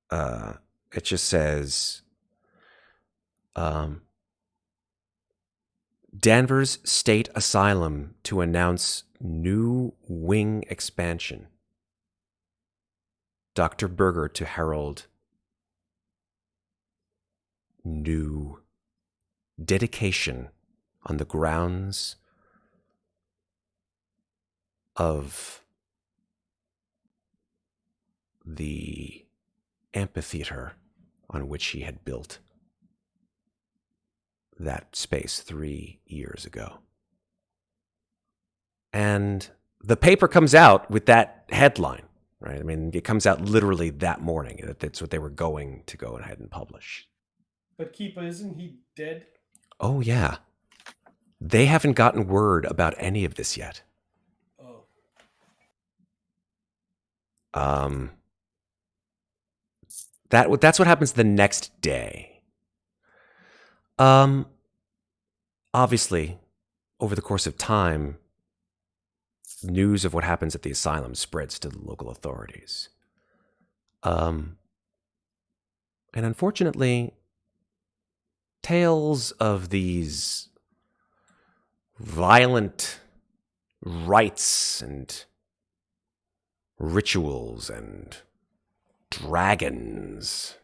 It just says, Danvers State Asylum to announce new wing expansion. Dr. Berger to Herald. New dedication on the grounds of the amphitheater on which he had built that space 3 years ago. And the paper comes out with that headline, right? I mean, it comes out literally that morning. That's what they were going to go ahead and publish. But Keepa, isn't he dead? Oh, yeah. They haven't gotten word about any of this yet. Oh. That's what happens the next day. Obviously, over the course of time, news of what happens at the asylum spreads to the local authorities. And unfortunately, tales of these violent rites and rituals and dragons.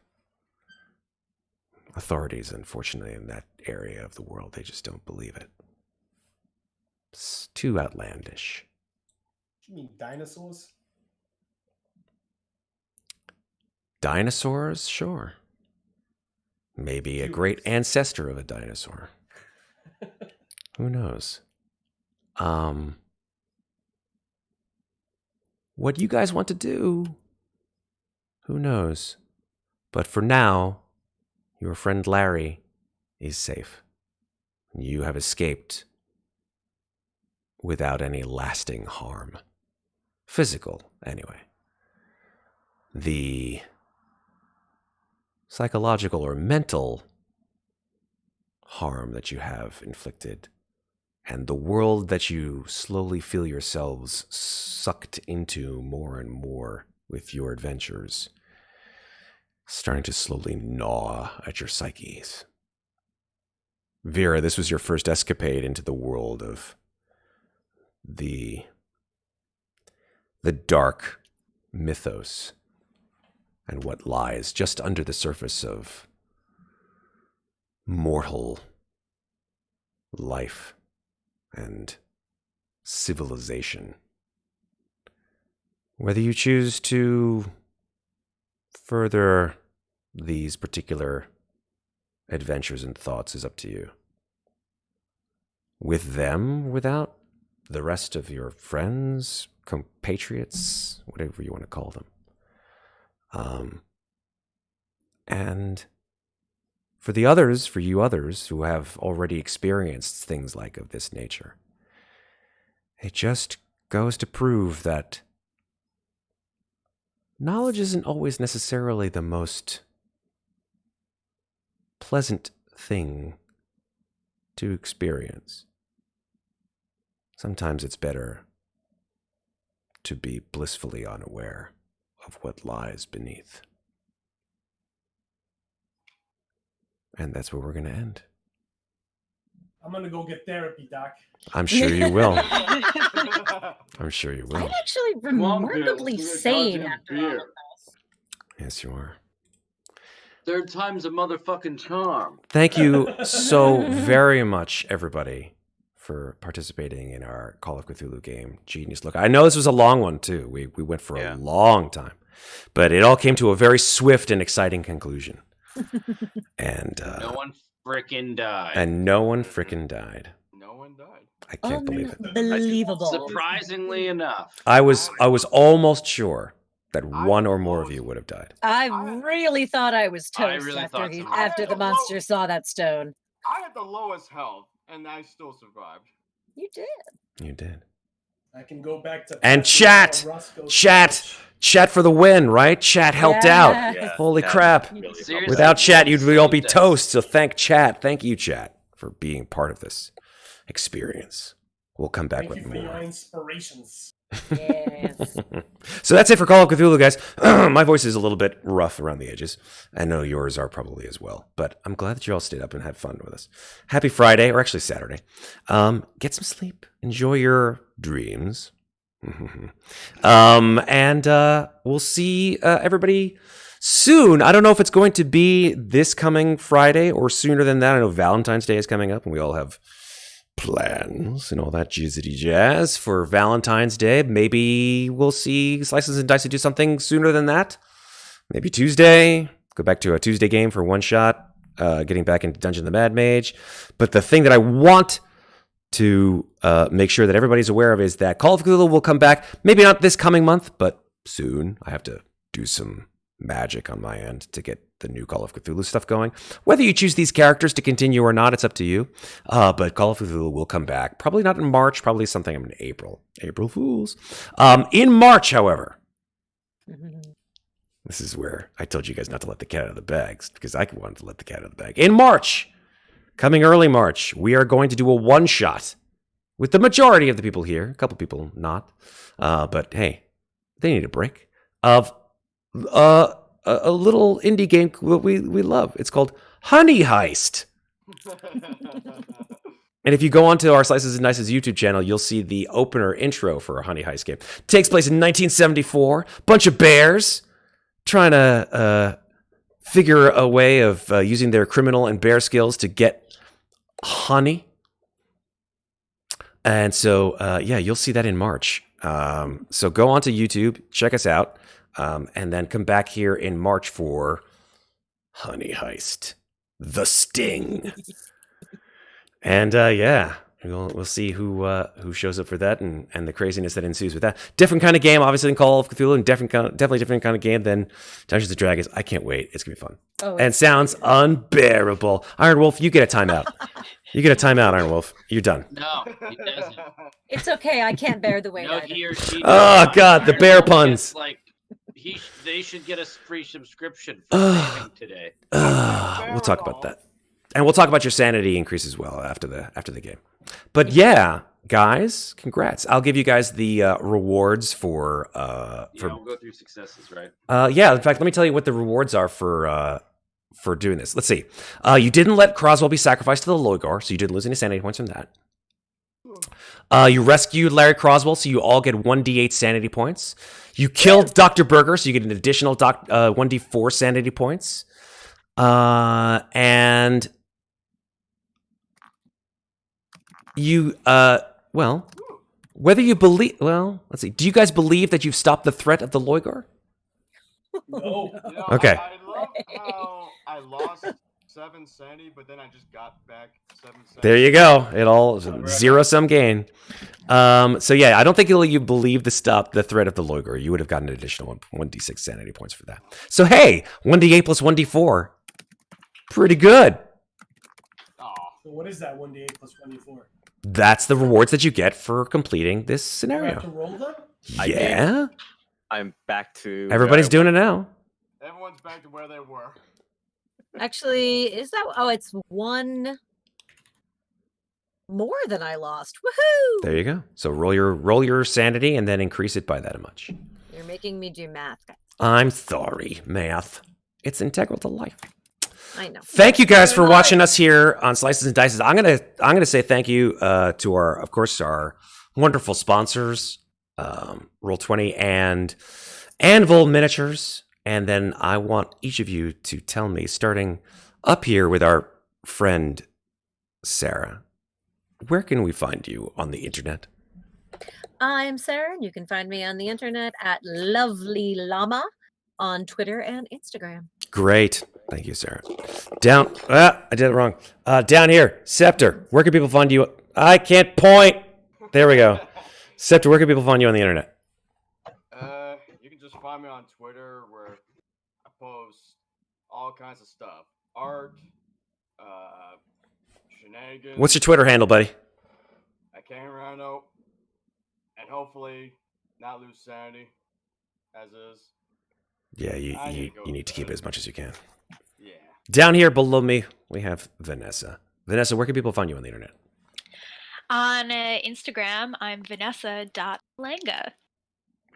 Authorities, unfortunately, in that area of the world, they just don't believe it. It's too outlandish. You mean dinosaurs? Dinosaurs? Sure. Maybe a great ancestor of a dinosaur. Who knows? What you guys want to do? Who knows? But for now, your friend Larry is safe. You have escaped without any lasting harm. Physical, anyway. The psychological or mental harm that you have inflicted, and the world that you slowly feel yourselves sucked into more and more with your adventures, starting to slowly gnaw at your psyches. Vera, this was your first escapade into the world of the dark mythos and what lies just under the surface of mortal life and civilization. Whether you choose to further these particular adventures and thoughts is up to you. With them, without the rest of your friends, compatriots, whatever you want to call them. And for the others, for you others who have already experienced things like of this nature, it just goes to prove that knowledge isn't always necessarily the most pleasant thing to experience. Sometimes it's better to be blissfully unaware of of what lies beneath. And that's where we're going to end. I'm gonna go get therapy, Doc. I'm sure you will. I'm sure you will. I'm actually Come on, remarkably Bill. sane Goddamn after all of beer. this. Yes, you are. Third time's a motherfucking charm. Thank you so very much, everybody, for participating in our Call of Cthulhu game, Genius Look. I know this was a long one, too. We went for a long time. But it all came to a very swift and exciting conclusion. And no one frickin' died. And no one frickin' died. No one died. I can't believe it. Unbelievable. Surprisingly enough. I was almost sure that one or more of you would have died. I really thought I was I toast really thought so. after the monster saw that stone. I had the lowest health, and I still survived. You did. You did. I can go back to And chat for the win, right? Chat helped out. Yeah, Holy chat crap. really helped. Seriously. Without chat, we'd all be Saved us. toast. So thank chat. Thank you, chat, for being part of this experience. We'll come back Thank you with for your more. inspirations. Yes. So that's it for Call of Cthulhu, guys. My voice is a little bit rough around the edges. I know yours are probably as well. But I'm glad that you all stayed up and had fun with us. Happy Friday, or actually Saturday. Get some sleep. Enjoy your dreams. And we'll see everybody soon. I don't know if it's going to be this coming Friday or sooner than that. I know Valentine's Day is coming up, and we all have plans and all that jizzity jazz for Valentine's Day. Maybe we'll see Slices and Dice to do something sooner than that. Maybe Tuesday. Go back to a Tuesday game for one shot. Getting back into Dungeon of the Mad Mage. But the thing that I want to make sure that everybody's aware of is that Call of Cthulhu will come back. Maybe not this coming month, but soon. I have to do some magic on my end to get the new Call of Cthulhu stuff going. Whether you choose these characters to continue or not, it's up to you. But Call of Cthulhu will come back. Probably not in March, probably something in April. April Fools. In March, however, this is where I told you guys not to let the cat out of the bag, because I wanted to let the cat out of the bag. In March, coming early March, we are going to do a one-shot with the majority of the people here. A couple people not. But hey, they need a break. Of a little indie game we love. It's called Honey Heist. And if you go onto our Slices and Dice's YouTube channel, you'll see the opener intro for a Honey Heist game. It takes place in 1974. Bunch of bears trying to figure a way of using their criminal and bear skills to get honey. And so, yeah, you'll see that in March. So go onto YouTube, check us out. And then come back here in March for Honey Heist, The Sting. And yeah, we'll see who shows up for that and the craziness that ensues with that. Different kind of game, obviously, than Call of Cthulhu, and definitely different kind of game than Dungeons & Dragons. I can't wait. It's going to be fun. Oh, and sounds unbearable. Iron Wolf, you get a timeout. You get a timeout, Iron Wolf. You're done. No, he doesn't. It's okay. I can't bear the weight. No, either. he or she. Oh, God, the bear puns. It's like they should get a free subscription for gaming today. We'll talk about that. And we'll talk about your sanity increase as well after the game. But yeah, guys, congrats. I'll give you guys the rewards for We'll go through successes, right? yeah, in fact, let me tell you what the rewards are for doing this. Let's see. You didn't let Croswell be sacrificed to the loigor, so you didn't lose any sanity points from that. You rescued Larry Croswell, so you all get 1d8 sanity points. You killed Dr. Berger, so you get an additional 1d4 sanity points. And you, well, whether you believe, well, let's see. Do you guys believe that you've stopped the threat of the loigor? No. You know, Okay. I love how I lost 7 sanity, but then I just got back 7 sanity. There you go. It all zero-sum gain. So yeah, I don't think you believe the threat of the loigor. You would have gotten an additional 1d6 sanity points for that. So hey, 1d8 plus 1d4. Pretty good. Aw. So what is that 1d8 plus 1d4? That's the rewards that you get for completing this Do I have to scenario. roll them? Yeah. I'm back to. Everybody's doing it now. Everyone's back to where they were. Actually, is that? Oh, it's one more than I lost. Woohoo! There you go. So roll your sanity and then increase it by that much. You're making me do math. I'm sorry, math. It's integral to life. I know. Thank you guys for watching us here on Slices and Dices. I'm gonna say thank you to our wonderful sponsors, Roll20 and Anvil Miniatures. And then I want each of you to tell me, starting up here with our friend Sarah, where can we find you on the internet? I'm Sarah, and you can find me on the internet at Lovely Llama on Twitter and Instagram. Great. Thank you, Sarah. I did it wrong. Down here, Scepter, where can people find you? I can't point. There we go. Scepter, where can people find you on the internet? You can just find me on Twitter where I post all kinds of stuff. Art, shenanigans. What's your Twitter handle, buddy? I can't remember. And hopefully not lose sanity, as is. Yeah, you need to keep it as much as you can. Yeah. Down here below me, we have Vanessa. Vanessa, where can people find you on the internet? On Instagram, I'm Vanessa.Malanga.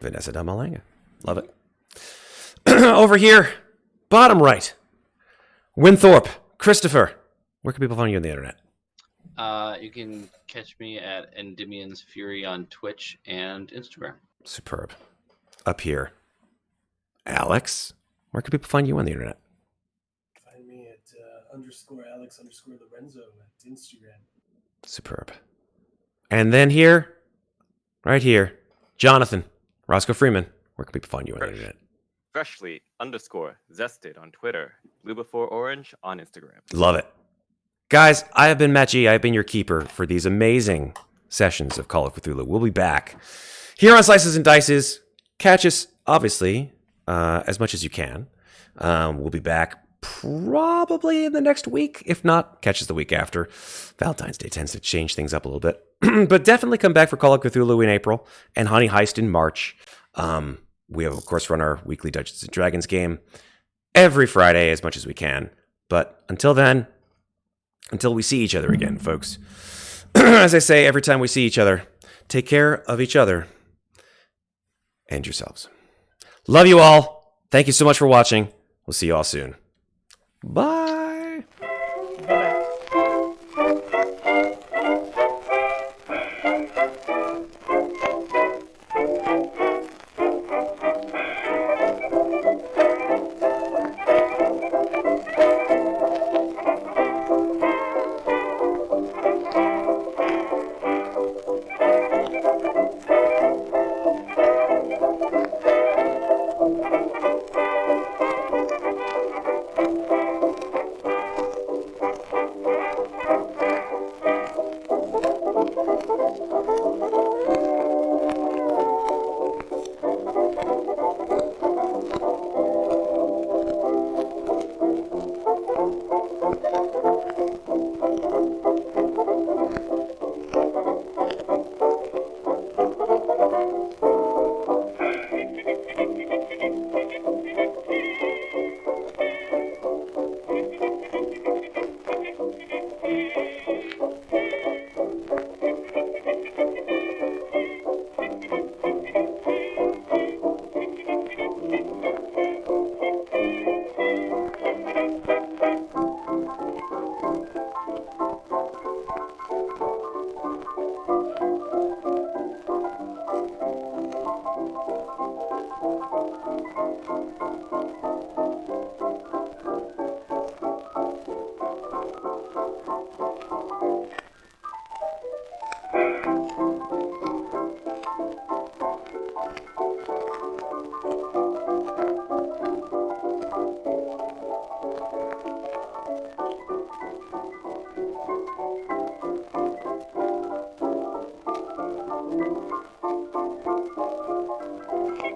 Vanessa.Malanga. Love it. Over here, bottom right, Winthorp. Christopher, where can people find you on the internet? You can catch me at Endymion's Fury on Twitch and Instagram. Superb. Up here, Alex, where can people find you on the internet? Find me at _Alex_Lorenzo at Instagram. Superb. And then here, right here, Jonathan, Roscoe Freeman, where can people find you on the internet? Freshly_zested on Twitter. Blue before orange on Instagram. Love it. Guys, I have been Matt G. I have been your keeper for these amazing sessions of Call of Cthulhu. We'll be back here on Slices and Dices. Catch us, obviously, as much as you can. We'll be back probably in the next week. If not, catch us the week after. Valentine's Day tends to change things up a little bit. But definitely come back for Call of Cthulhu in April and Honey Heist in March. We have, of course, run our weekly Dungeons & Dragons game every Friday as much as we can. But until then, until we see each other again, folks, as I say every time we see each other, take care of each other and yourselves. Love you all. Thank you so much for watching. We'll see you all soon. Bye.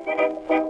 Thank you.